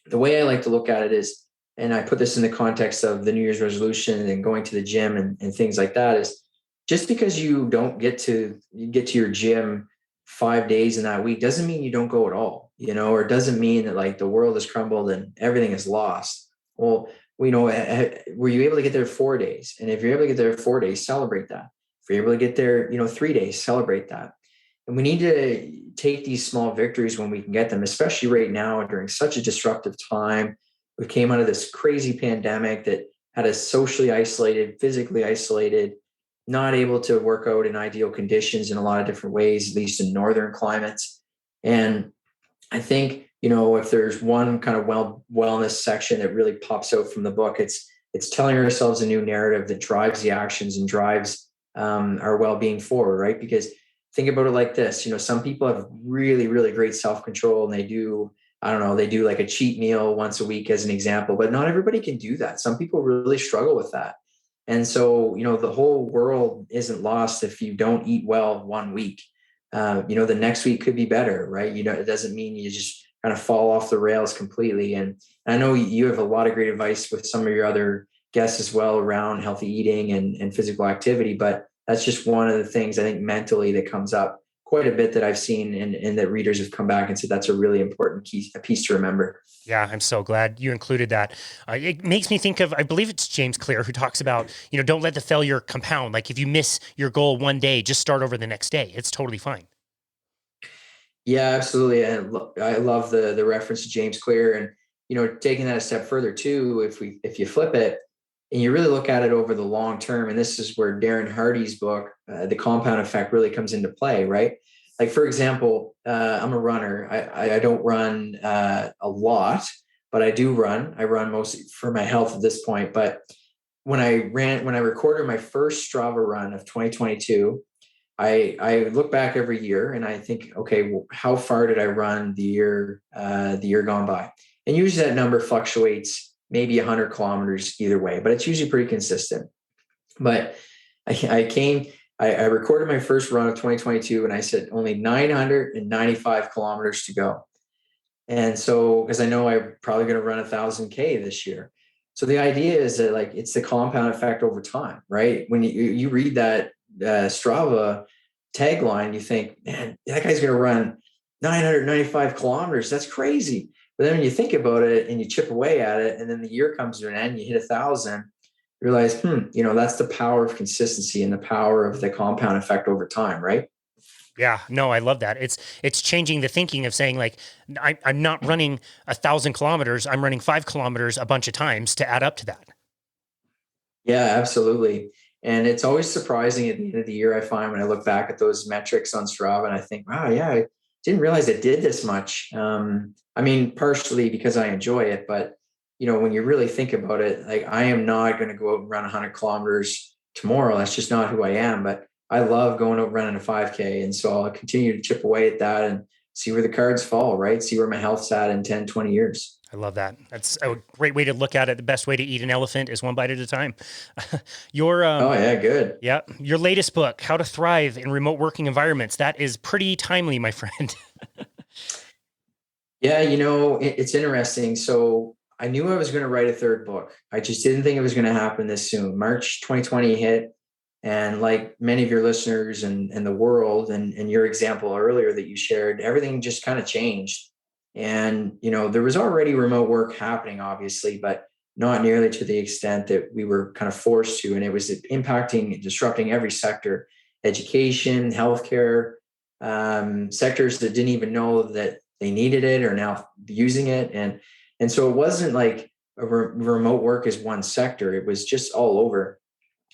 the way I like to look at it is, and I put this in the context of the New Year's resolution and going to the gym and things like that, is just because you don't get to your gym 5 days in that week doesn't mean you don't go at all, or it doesn't mean that like the world has crumbled and everything is lost. Well, were you able to get there 4 days? And if you're able to get there 4 days, celebrate that. If you're able to get there, 3 days, celebrate that. And we need to take these small victories when we can get them, especially right now during such a disruptive time. We came out of this crazy pandemic that had us socially isolated, physically isolated, not able to work out in ideal conditions in a lot of different ways, at least in northern climates. And I think, if there's one kind of wellness section that really pops out from the book, it's telling ourselves a new narrative that drives the actions and drives our well-being forward, right? Because think about it like this, some people have really, really great self-control and they do, I don't know, they do like a cheat meal once a week as an example, but not everybody can do that. Some people really struggle with that. And so, the whole world isn't lost if you don't eat well one week. The next week could be better, right? It doesn't mean you just kind of fall off the rails completely. And I know you have a lot of great advice with some of your other guests as well around healthy eating and physical activity, but that's just one of the things I think mentally that comes up quite a bit that I've seen and that readers have come back and said that's a really important piece to remember. Yeah, I'm so glad you included that. It makes me think of, I believe it's James Clear who talks about, don't let the failure compound. Like if you miss your goal one day, just start over the next day. It's totally fine. Yeah, absolutely. And I love the reference to James Clear, and taking that a step further too. If you flip it and you really look at it over the long term, and this is where Darren Hardy's book, The Compound Effect, really comes into play, right? Like for example, I'm a runner. I don't run a lot, but I do run. I run mostly for my health at this point. But when I recorded my first Strava run of 2022. I look back every year and I think, okay, well, how far did I run the year gone by? And usually that number fluctuates maybe 100 kilometers either way, but it's usually pretty consistent. But I recorded my first run of 2022 and I said only 995 kilometers to go. And so, because I know I'm probably going to run 1,000K this year. So the idea is that like it's the compound effect over time, right? When you read that Strava tagline, you think, man, that guy's going to run 995 kilometers. That's crazy. But then when you think about it and you chip away at it, and then the year comes to an end, you hit 1,000, you realize, that's the power of consistency and the power of the compound effect over time, right? Yeah, no, I love that. It's changing the thinking of saying like, I'm not running 1,000 kilometers. I'm running 5 kilometers a bunch of times to add up to that. Yeah, absolutely. And it's always surprising at the end of the year, I find when I look back at those metrics on Strava and I think, wow, yeah, I didn't realize I did this much. I mean, partially because I enjoy it, but when you really think about it, like I am not going to go out and run 100 kilometers tomorrow. That's just not who I am. But I love going out running a 5K. And so I'll continue to chip away at that and see where the cards fall, right? See where my health's at in 10, 20 years. I love that. That's a great way to look at it. The best way to eat an elephant is one bite at a time. your Oh yeah, good. Yeah, your latest book, How to Thrive in Remote Working Environments, that is pretty timely, my friend. Yeah, it's interesting. So I knew I was going to write a third book. I just didn't think it was going to happen this soon. March 2020 hit. And like many of your listeners and the world and your example earlier that you shared, everything just kind of changed. And, there was already remote work happening, obviously, but not nearly to the extent that we were kind of forced to. And it was impacting and disrupting every sector, education, healthcare, sectors that didn't even know that they needed it are now using it. And so it wasn't like remote work is one sector. It was just all over.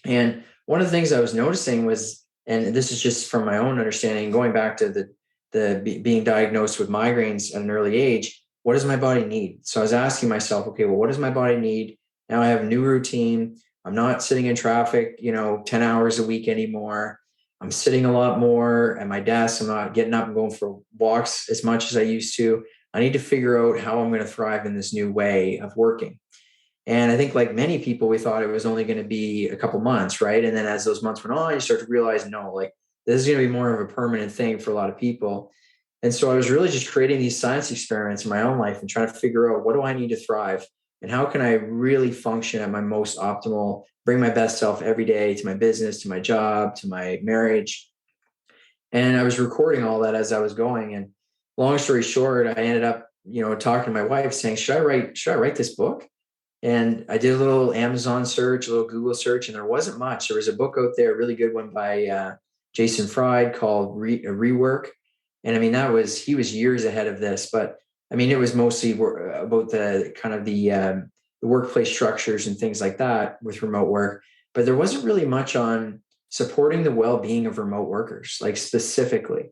And one of the things I was noticing was, and this is just from my own understanding, going back to the being diagnosed with migraines at an early age, what does my body need? So I was asking myself, okay, well, what does my body need? Now I have a new routine. I'm not sitting in traffic, 10 hours a week anymore. I'm sitting a lot more at my desk. I'm not getting up and going for walks as much as I used to. I need to figure out how I'm going to thrive in this new way of working. And I think like many people, we thought it was only going to be a couple months, right? And then as those months went on, you start to realize, no, like this is going to be more of a permanent thing for a lot of people. And so I was really just creating these science experiments in my own life and trying to figure out what do I need to thrive and how can I really function at my most optimal, bring my best self every day to my business, to my job, to my marriage. And I was recording all that as I was going. And long story short, I ended up, talking to my wife saying, should I write this book? And I did a little Amazon search, a little Google search, and there wasn't much. There was a book out there, a really good one by Jason Fried called Rework. And I mean, he was years ahead of this, but I mean, it was mostly about the kind of the workplace structures and things like that with remote work. But there wasn't really much on supporting the well-being of remote workers, like specifically.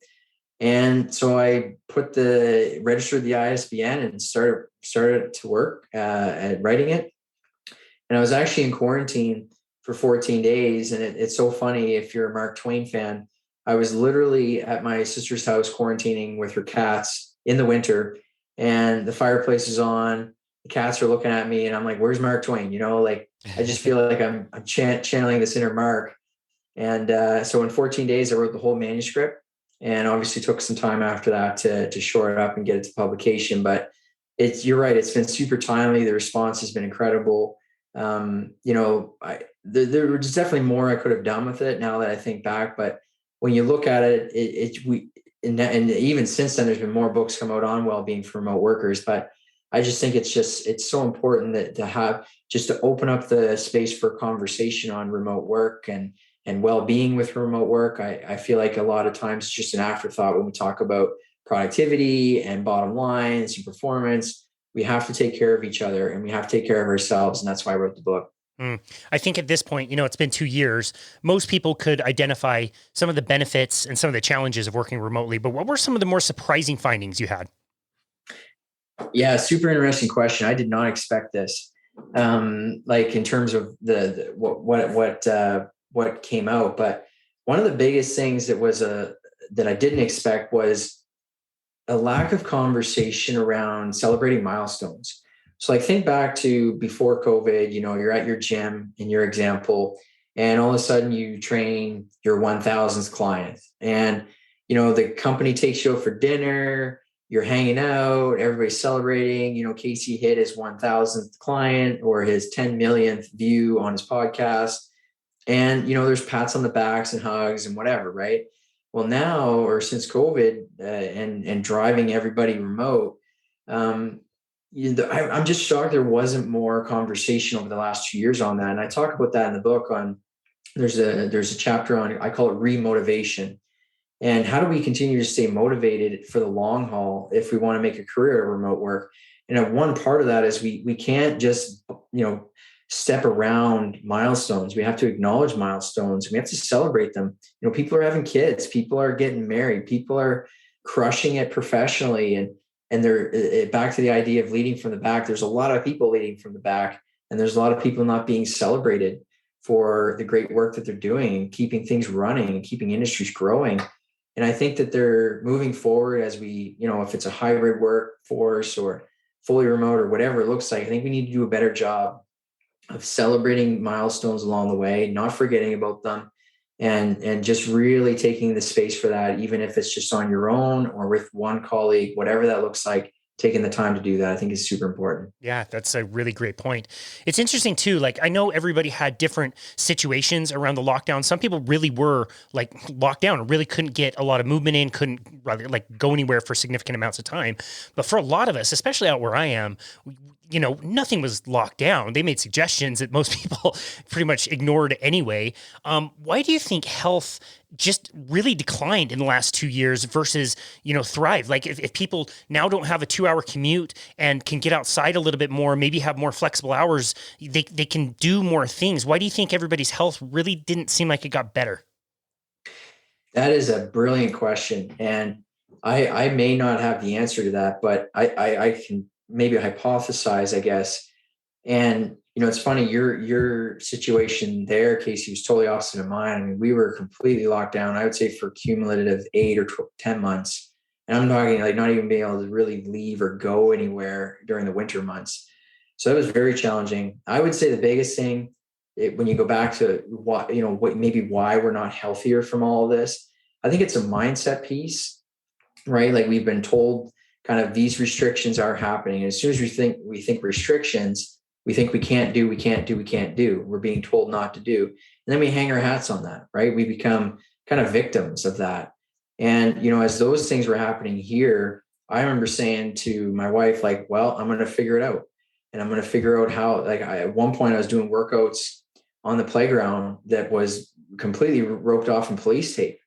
And so I registered the ISBN and started to work at writing it. And I was actually in quarantine for 14 days. And it's so funny. If you're a Mark Twain fan, I was literally at my sister's house quarantining with her cats in the winter, and the fireplace is on. The cats are looking at me, and I'm like, "Where's Mark Twain?" Like I just feel like I'm channeling this inner Mark. And so in 14 days, I wrote the whole manuscript, and obviously took some time after that to shore it up and get it to publication. But you're right. It's been super timely. The response has been incredible. There was definitely more I could have done with it now that I think back, but when you look at it, and even since then, there's been more books come out on well-being for remote workers. But I just think it's so important that to open up the space for conversation on remote work and well-being with remote work. I feel like a lot of times it's just an afterthought when we talk about productivity and bottom lines and performance. We have to take care of each other, and we have to take care of ourselves. And that's why I wrote the book. I think at this point, it's been 2 years. Most people could identify some of the benefits and some of the challenges of working remotely. But what were some of the more surprising findings you had? Yeah, super interesting question. I did not expect this. Like in terms of what came out, but one of the biggest things that I didn't expect was a lack of conversation around celebrating milestones. So like think back to before COVID, you're at your gym in your example, and all of a sudden you train your 1000th client, and, the company takes you out for dinner, you're hanging out, everybody's celebrating, Casey hit his 1000th client or his 10 millionth view on his podcast. And, there's pats on the backs and hugs and whatever, right? Well, now, or since COVID and driving everybody remote, I'm just shocked there wasn't more conversation over the last 2 years on that. And I talk about that in the book. There's a chapter on, I call it remotivation, and how do we continue to stay motivated for the long haul if we want to make a career of remote work. And one part of that is we can't just step around milestones. We have to acknowledge milestones. We have to celebrate them. People are having kids, people are getting married, people are crushing it professionally, and they're back to the idea of leading from the back. There's a lot of people leading from the back, and there's a lot of people not being celebrated for the great work that they're doing and keeping things running and keeping industries growing. And I think that they're moving forward as we, if it's a hybrid workforce or fully remote or whatever it looks like, I think we need to do a better job of celebrating milestones along the way, not forgetting about them, and just really taking the space for that, even if it's just on your own or with one colleague, whatever that looks like. Taking the time to do that, I think, is super important. Yeah, that's a really great point. It's interesting too. Like, I know everybody had different situations around the lockdown. Some people really were like locked down and really couldn't get a lot of movement in, couldn't like go anywhere for significant amounts of time. But for a lot of us, especially out where I am, nothing was locked down. They made suggestions that most people pretty much ignored anyway. Why do you think health just really declined in the last 2 years versus, thrive? Like if people now don't have a 2-hour commute and can get outside a little bit more, maybe have more flexible hours, they can do more things. Why do you think everybody's health really didn't seem like it got better? That is a brilliant question. And I may not have the answer to that, but I can maybe hypothesize, I guess. And, it's funny, your situation there, Casey, was totally opposite of mine. I mean, we were completely locked down, I would say, for cumulative 8 or 10 months. And I'm talking like not even being able to really leave or go anywhere during the winter months. So that was very challenging. I would say the biggest thing, when you go back to why we're not healthier from all of this, I think it's a mindset piece, right? Like we've been told kind of these restrictions are happening. And as soon as we think restrictions, we think we can't do. We're being told not to do. And then we hang our hats on that, right? We become kind of victims of that. And, as those things were happening here, I remember saying to my wife, like, well, I'm going to figure it out. And I'm going to figure out how, at one point I was doing workouts on the playground that was completely roped off in police tape.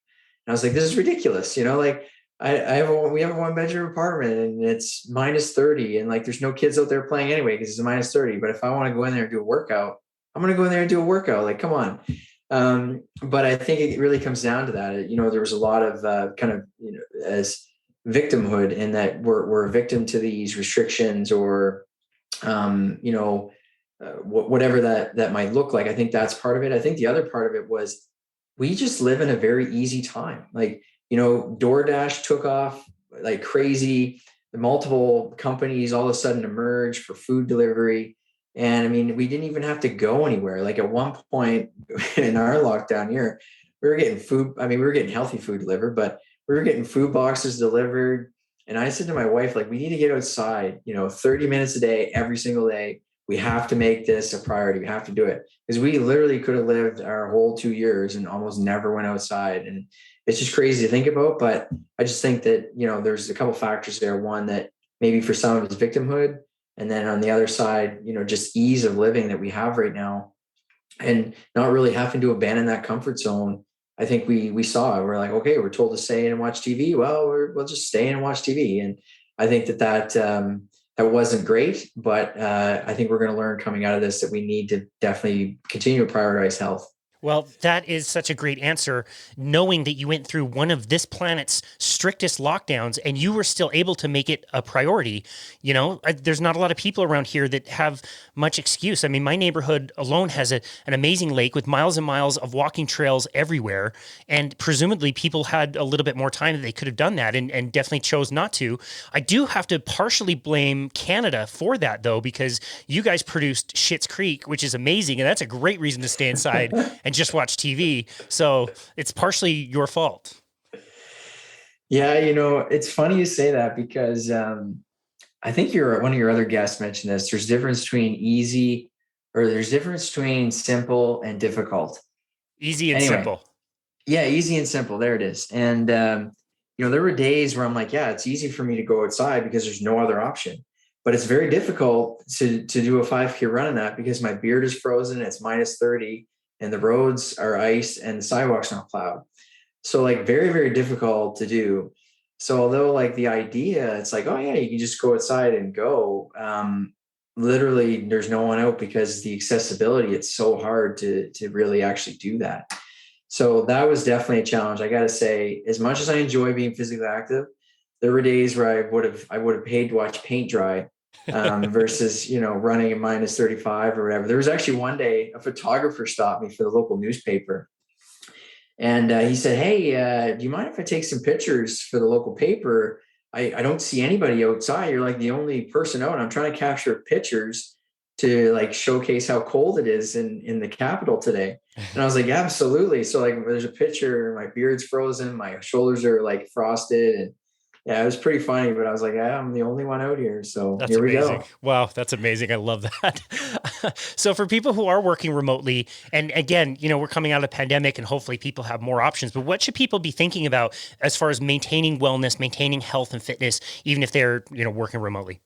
And I was like, this is ridiculous. We have a 1-bedroom apartment and it's -30, and like, there's no kids out there playing anyway, because it's -30. But if I want to go in there and do a workout, I'm going to go in there and do a workout. Like, come on. But I think it really comes down to that. There was a lot of as victimhood, in that we're a victim to these restrictions, or whatever that might look like. I think that's part of it. I think the other part of it was we just live in a very easy time. Like, DoorDash took off like crazy. The multiple companies all of a sudden emerged for food delivery. And I mean, we didn't even have to go anywhere. Like at one point in our lockdown here, we were getting food. I mean, we were getting healthy food delivered, but we were getting food boxes delivered. And I said to my wife, like, we need to get outside, 30 minutes a day, every single day. We have to make this a priority. We have to do it because we literally could have lived our whole 2 years and almost never went outside. And it's just crazy to think about. But I just think that, there's a couple factors there. One, that maybe for some of it's victimhood. And then on the other side, just ease of living that we have right now and not really having to abandon that comfort zone. I think we saw it. We're like, okay, we're told to stay in and watch TV. Well, we'll just stay in and watch TV. And I think that wasn't great, but I think we're going to learn coming out of this that we need to definitely continue to prioritize health. Well, that is such a great answer, knowing that you went through one of this planet's strictest lockdowns and you were still able to make it a priority. There's not a lot of people around here that have much excuse. I mean, my neighborhood alone has an amazing lake with miles and miles of walking trails everywhere. And presumably people had a little bit more time that they could have done that and definitely chose not to. I do have to partially blame Canada for that, though, because you guys produced Schitt's Creek, which is amazing. And that's a great reason to stay inside and just watch TV. So it's partially your fault. Yeah, it's funny you say that because I think one of your other guests mentioned this. There's difference between simple and difficult. Easy and simple. Yeah, easy and simple. There it is. And there were days where I'm like, yeah, it's easy for me to go outside because there's no other option. But it's very difficult to do a 5K run in that because my beard is frozen. It's -30. And the roads are ice and the sidewalk's not plowed. So like very, very difficult to do. So although like the idea, it's like, oh yeah, you can just go outside and go. Literally there's no one out because the accessibility, it's so hard to really actually do that. So that was definitely a challenge. I got to say, as much as I enjoy being physically active, there were days where I would have paid to watch paint dry versus, running at -35 or whatever. There was actually one day a photographer stopped me for the local newspaper. And he said, hey, do you mind if I take some pictures for the local paper? I don't see anybody outside. You're like the only person out. And I'm trying to capture pictures to like showcase how cold it is in the capital today. And I was like, yeah, absolutely. So like there's a picture, my beard's frozen, my shoulders are like frosted, and yeah, it was pretty funny, but I was like, I'm the only one out here. So that's here amazing. We go. Wow, that's amazing. I love that. So for people who are working remotely, and again, we're coming out of a pandemic and hopefully people have more options, but what should people be thinking about as far as maintaining wellness, maintaining health and fitness, even if they're, working remotely?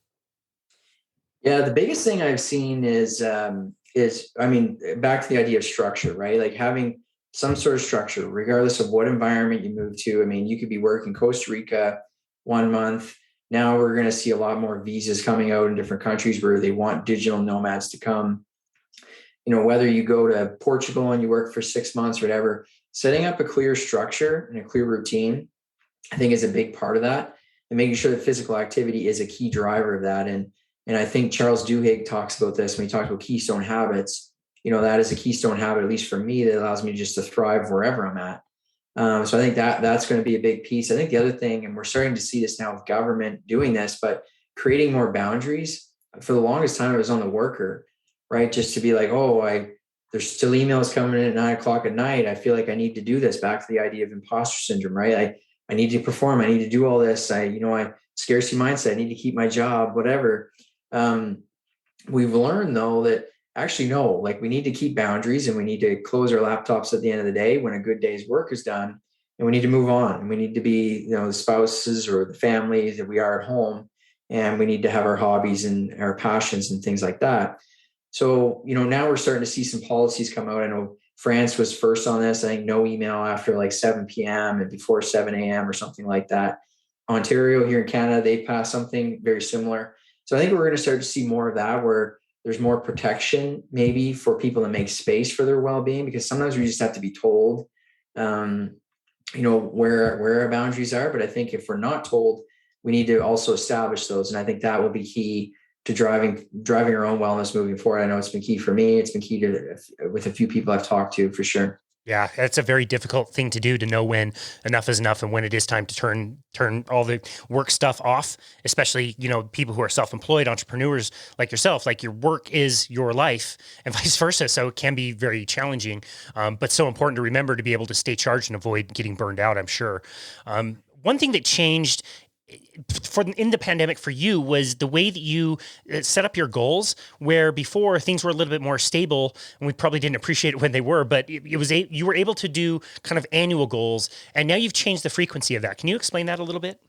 Yeah, the biggest thing I've seen is I mean, back to the idea of structure, right? Like having some sort of structure, regardless of what environment you move to. I mean, you could be working Costa Rica 1 month. Now we're going to see a lot more visas coming out in different countries where they want digital nomads to come. Whether you go to Portugal and you work for 6 months or whatever, setting up a clear structure and a clear routine, I think is a big part of that. And making sure that physical activity is a key driver of that. And I think Charles Duhigg talks about this when he talks about keystone habits. That is a keystone habit, at least for me, that allows me just to thrive wherever I'm at. So I think that's going to be a big piece. I think the other thing, and we're starting to see this now with government doing this, but creating more boundaries. For the longest time, it was on the worker, right? Just to be like, there's still emails coming in at 9:00 at night. I feel like I need to do this. Back to the idea of imposter syndrome, right? I need to perform. I need to do all this. I scarcity mindset. I need to keep my job, whatever. We've learned though that actually no, like we need to keep boundaries and we need to close our laptops at the end of the day when a good day's work is done, and we need to move on, and we need to be, the spouses or the families that we are at home, and we need to have our hobbies and our passions and things like that. So, now we're starting to see some policies come out. I know France was first on this. I think no email after like 7 p.m. and before 7 a.m. or something like that. Ontario here in Canada, they passed something very similar. So I think we're going to start to see more of that, where there's more protection maybe for people to make space for their well-being, because sometimes we just have to be told, where our boundaries are. But I think if we're not told, we need to also establish those. And I think that will be key driving our own wellness moving forward. I know it's been key for me. It's been key with a few people I've talked to for sure. Yeah, that's a very difficult thing to do, to know when enough is enough and when it is time to turn all the work stuff off, especially, people who are self-employed entrepreneurs like yourself. Like, your work is your life and vice versa. So it can be very challenging, but so important to remember to be able to stay charged and avoid getting burned out, I'm sure. One thing that changed in the pandemic for you was the way that you set up your goals, where before things were a little bit more stable and we probably didn't appreciate it when they were, but you were able to do kind of annual goals, and now you've changed the frequency of that. Can you explain that a little bit?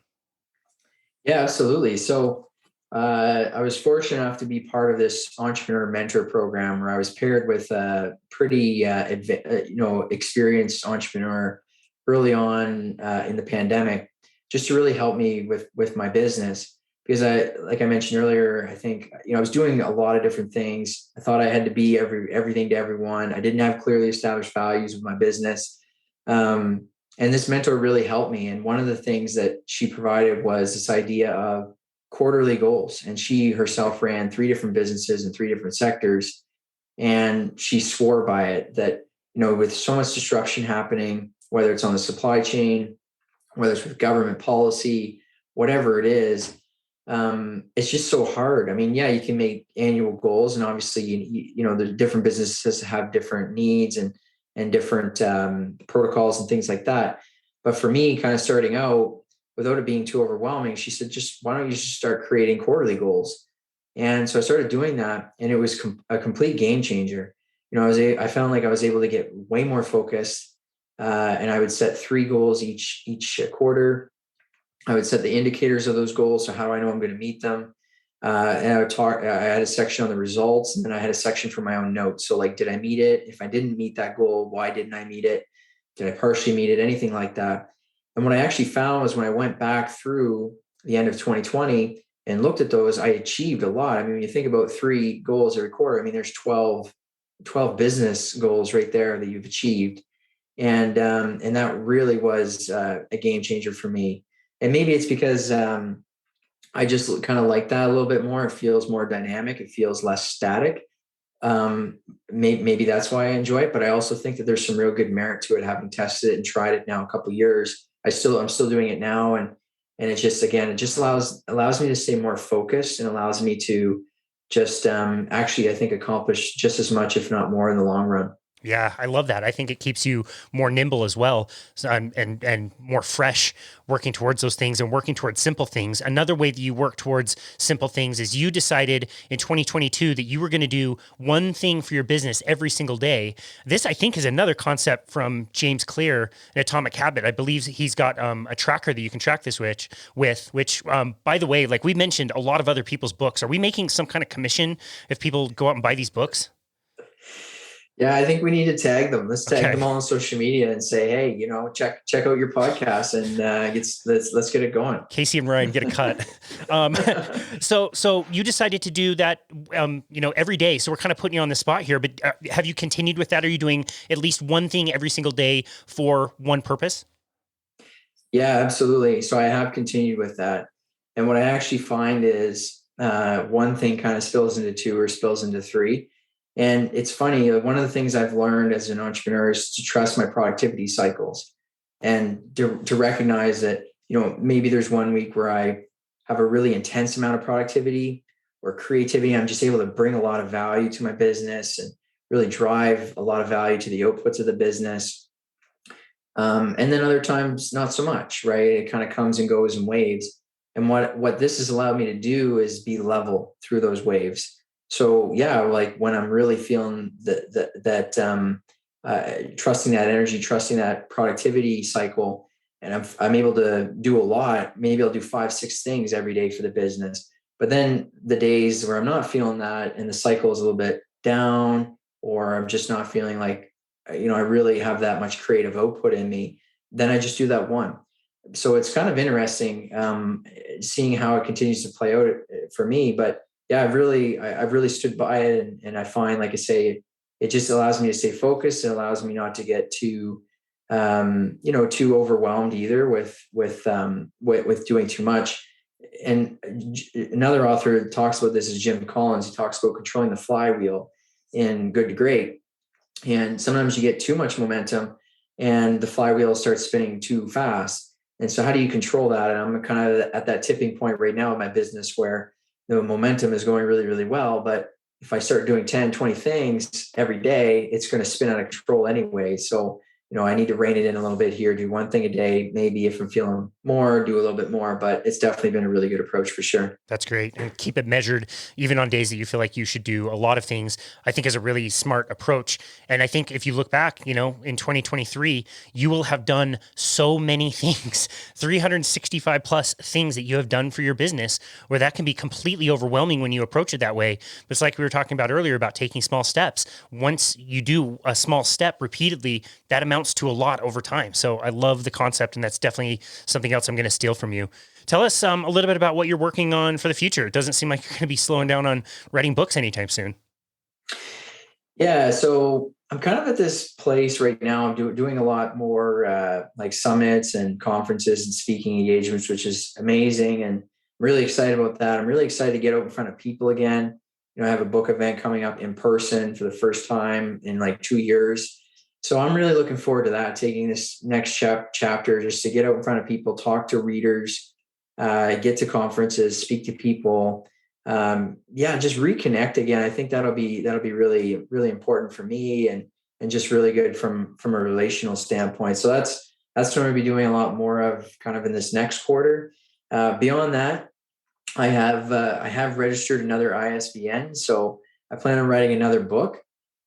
Yeah, absolutely. So I was fortunate enough to be part of this entrepreneur mentor program where I was paired with a pretty experienced entrepreneur early on in the pandemic, just to really help me with my business. Because like I mentioned earlier, I think I was doing a lot of different things. I thought I had to be everything to everyone. I didn't have clearly established values with my business. And this mentor really helped me. And one of the things that she provided was this idea of quarterly goals. And she herself ran 3 different businesses in 3 different sectors. And she swore by it that, with so much disruption happening, whether it's on the supply chain, whether it's with government policy, whatever it is, it's just so hard. I mean, yeah, you can make annual goals, and obviously, the different businesses have different needs and different protocols and things like that. But for me, kind of starting out, without it being too overwhelming, she said, why don't you just start creating quarterly goals? And so I started doing that, and it was a complete game changer. I found like I was able to get way more focused, and I would set 3 goals each quarter. I would set the indicators of those goals. So how do I know I'm going to meet them? And I had a section on the results, and then I had a section for my own notes. So like, did I meet it? If I didn't meet that goal, why didn't I meet it? Did I partially meet it? Anything like that. And what I actually found was when I went back through the end of 2020 and looked at those, I achieved a lot. I mean, when you think about 3 goals every quarter, I mean, there's 12 business goals right there that you've achieved. And that really was a game changer for me. And maybe it's because I just kind of like that a little bit more. It feels more dynamic. It feels less static. Maybe that's why I enjoy it. But I also think that there's some real good merit to it, having tested it and tried it now a couple of years. I'm still doing it now, and it just allows me to stay more focused, and allows me to just actually, I think, accomplish just as much, if not more, in the long run. Yeah, I love that. I think it keeps you more nimble as well, so, and more fresh, working towards those things and working towards simple things. Another way that you work towards simple things is you decided in 2022 that you were going to do one thing for your business every single day. This, I think, is another concept from James Clear in Atomic Habit. I believe he's got a tracker that you can track this with, which, by the way, like we mentioned, a lot of other people's books. Are we making some kind of commission if people go out and buy these books? Yeah, I think we need to tag them. Let's tag Okay. them all on social media and say, hey, check out your podcast, and let's get it going. Casey and Ryan get a cut. So you decided to do that, every day. So we're kind of putting you on the spot here, but have you continued with that? Are you doing at least one thing every single day for one purpose? Yeah, absolutely. So I have continued with that. And what I actually find is one thing kind of spills into 2 or spills into 3. And it's funny, one of the things I've learned as an entrepreneur is to trust my productivity cycles, and to recognize that, maybe there's one week where I have a really intense amount of productivity or creativity. I'm just able to bring a lot of value to my business and really drive a lot of value to the outputs of the business. And then other times, not so much, right? It kind of comes and goes in waves. And what this has allowed me to do is be level through those waves. So yeah, like when I'm really feeling trusting that energy, trusting that productivity cycle, and I'm able to do a lot. Maybe I'll do 5, 6 things every day for the business. But then the days where I'm not feeling that, and the cycle is a little bit down, or I'm just not feeling like, I really have that much creative output in me, then I just do that one. So it's kind of interesting seeing how it continues to play out for me. But yeah, I've really stood by it, and I find, like I say, it just allows me to stay focused. It allows me not to get too overwhelmed either with doing too much. and another author talks about this is Jim Collins. He talks about controlling the flywheel in Good to Great. And sometimes you get too much momentum and the flywheel starts spinning too fast. And so how do you control that? And I'm kind of at that tipping point right now in my business where the momentum is going really, really well. But if I start doing 10, 20 things every day, it's going to spin out of control anyway. So, I need to rein it in a little bit here, do one thing a day. Maybe if I'm feeling more, do a little bit more, but it's definitely been a really good approach for sure. That's great. And keep it measured, even on days that you feel like you should do a lot of things, I think is a really smart approach. And I think if you look back, in 2023, you will have done so many things, 365 plus things that you have done for your business, where that can be completely overwhelming when you approach it that way. But it's like we were talking about earlier about taking small steps. Once you do a small step repeatedly, that amounts to a lot over time. So I love the concept, and that's definitely something else I'm going to steal from you. Tell us a little bit about what you're working on for the future. It doesn't seem like you're going to be slowing down on writing books anytime soon. Yeah, so I'm kind of at this place right now. I'm doing a lot more like summits and conferences and speaking engagements, which is amazing. And I'm really excited about that. I'm really excited to get out in front of people again. I have a book event coming up in person for the first time in like 2 years. So I'm really looking forward to that, taking this next chapter just to get out in front of people, talk to readers, get to conferences, speak to people. Just reconnect again. I think that'll be really, really important for me and just really good from a relational standpoint. So that's what I'm going to be doing a lot more of kind of in this next quarter. Beyond that, I have registered another ISBN. So I plan on writing another book,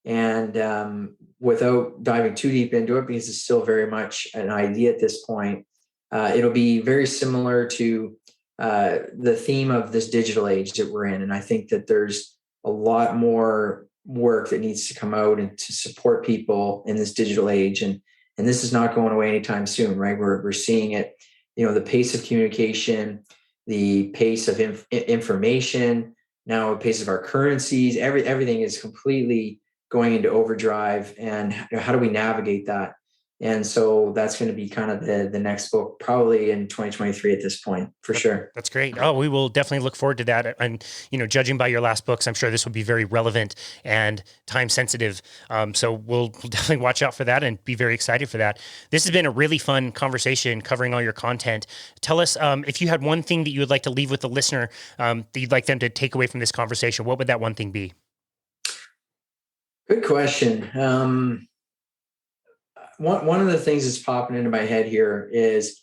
and without diving too deep into it, because it's still very much an idea at this point, it'll be very similar to the theme of this digital age that we're in. And I think that there's a lot more work that needs to come out and to support people in this digital age. And this is not going away anytime soon, right? We're seeing it, the pace of communication, the pace of information, now the pace of our currencies, everything is completely going into overdrive. And how do we navigate that? And so that's going to be kind of the next book, probably in 2023 at this point, for sure. That's great. Oh, we will definitely look forward to that. And, judging by your last books, I'm sure this will be very relevant and time sensitive. So we'll definitely watch out for that and be very excited for that. This has been a really fun conversation covering all your content. Tell us if you had one thing that you would like to leave with the listener that you'd like them to take away from this conversation, what would that one thing be? Good question. One of the things that's popping into my head here is,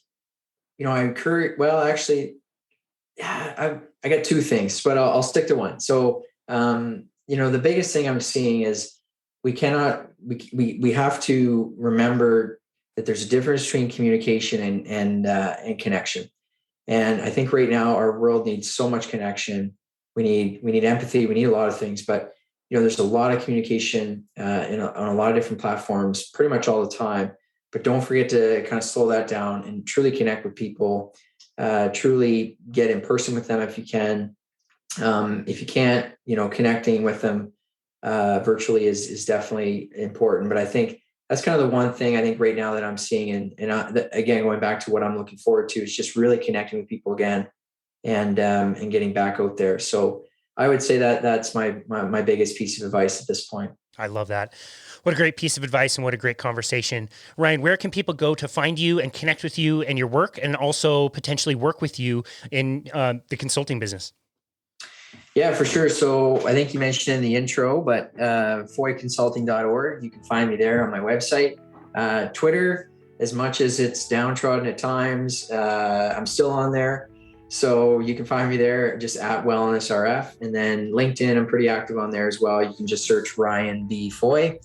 I encourage, I got two things, but I'll stick to one. So, the biggest thing I'm seeing is we have to remember that there's a difference between communication and connection. And I think right now our world needs so much connection. We need empathy. We need a lot of things, but there's a lot of communication on a lot of different platforms pretty much all the time, but don't forget to kind of slow that down and truly connect with people, truly get in person with them if you can. If you can't, connecting with them virtually is definitely important. But I think that's kind of the one thing I think right now that I'm seeing. Again, going back to what I'm looking forward to is just really connecting with people again and getting back out there. So I would say that that's my biggest piece of advice at this point. I love that. What a great piece of advice and what a great conversation. Ryan, where can people go to find you and connect with you and your work, and also potentially work with you in the consulting business? Yeah, for sure. So I think you mentioned in the intro, but FaheyConsulting.org, you can find me there on my website. Twitter, as much as it's downtrodden at times, I'm still on there. So you can find me there just at WellnessRF. And then LinkedIn, I'm pretty active on there as well. You can just search Ryan B. Fahey.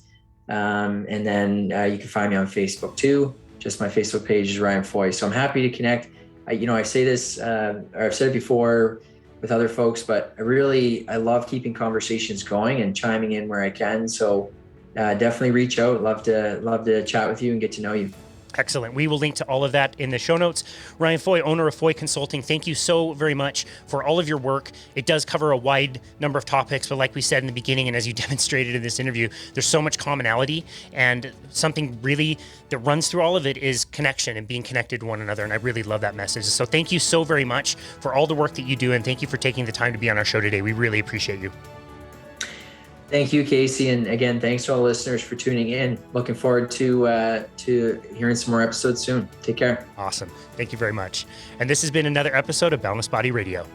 And then you can find me on Facebook too. Just my Facebook page is Ryan Fahey. So I'm happy to connect. I say this, or I've said it before with other folks, but I love keeping conversations going and chiming in where I can. So definitely reach out. Love to chat with you and get to know you. Excellent. We will link to all of that in the show notes. Ryan Fahey, owner of Fahey Consulting, thank you so very much for all of your work. It does cover a wide number of topics, but like we said in the beginning, and as you demonstrated in this interview, there's so much commonality, and something really that runs through all of it is connection and being connected to one another. And I really love that message. So thank you so very much for all the work that you do, and thank you for taking the time to be on our show today. We really appreciate you. Thank you, Casey. And again, thanks to all the listeners for tuning in. Looking forward to hearing some more episodes soon. Take care. Awesome. Thank you very much. And this has been another episode of Boundless Body Radio.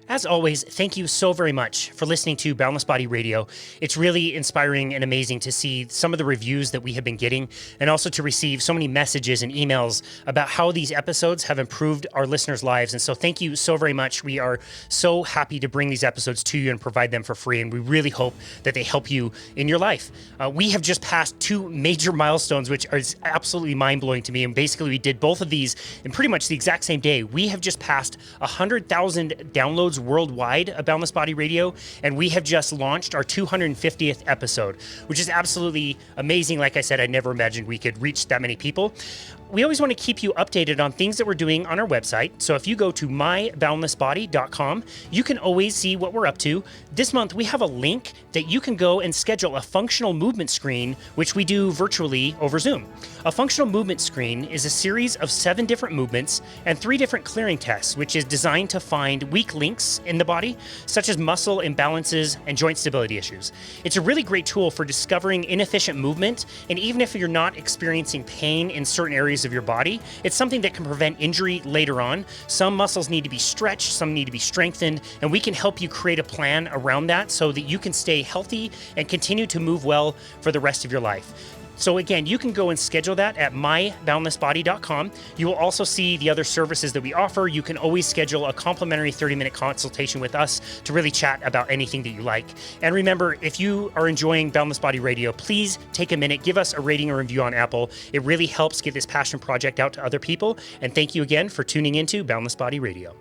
As always, thank you so very much for listening to Boundless Body Radio. It's really inspiring and amazing to see some of the reviews that we have been getting, and also to receive so many messages and emails about how these episodes have improved our listeners' lives. And so thank you so very much. We are so happy to bring these episodes to you and provide them for free, and we really hope that they help you in your life. We have just passed 2 major milestones, which is absolutely mind-blowing to me. And basically, we did both of these in pretty much the exact same day. We have just passed 100,000 downloads worldwide of Boundless Body Radio, and we have just launched our 250th episode, which is absolutely amazing. Like I said, I never imagined we could reach that many people. We always want to keep you updated on things that we're doing on our website. So if you go to myboundlessbody.com, you can always see what we're up to. This month, we have a link that you can go and schedule a functional movement screen, which we do virtually over Zoom. A functional movement screen is a series of 7 different movements and 3 different clearing tests, which is designed to find weak links in the body, such as muscle imbalances and joint stability issues. It's a really great tool for discovering inefficient movement, and even if you're not experiencing pain in certain areas of your body, it's something that can prevent injury later on. Some muscles need to be stretched, some need to be strengthened, and we can help you create a plan around that so that you can stay healthy and continue to move well for the rest of your life. So again, you can go and schedule that at myboundlessbody.com. You will also see the other services that we offer. You can always schedule a complimentary 30-minute consultation with us to really chat about anything that you like. And remember, if you are enjoying Boundless Body Radio, please take a minute, give us a rating or review on Apple. It really helps get this passion project out to other people. And thank you again for tuning into Boundless Body Radio.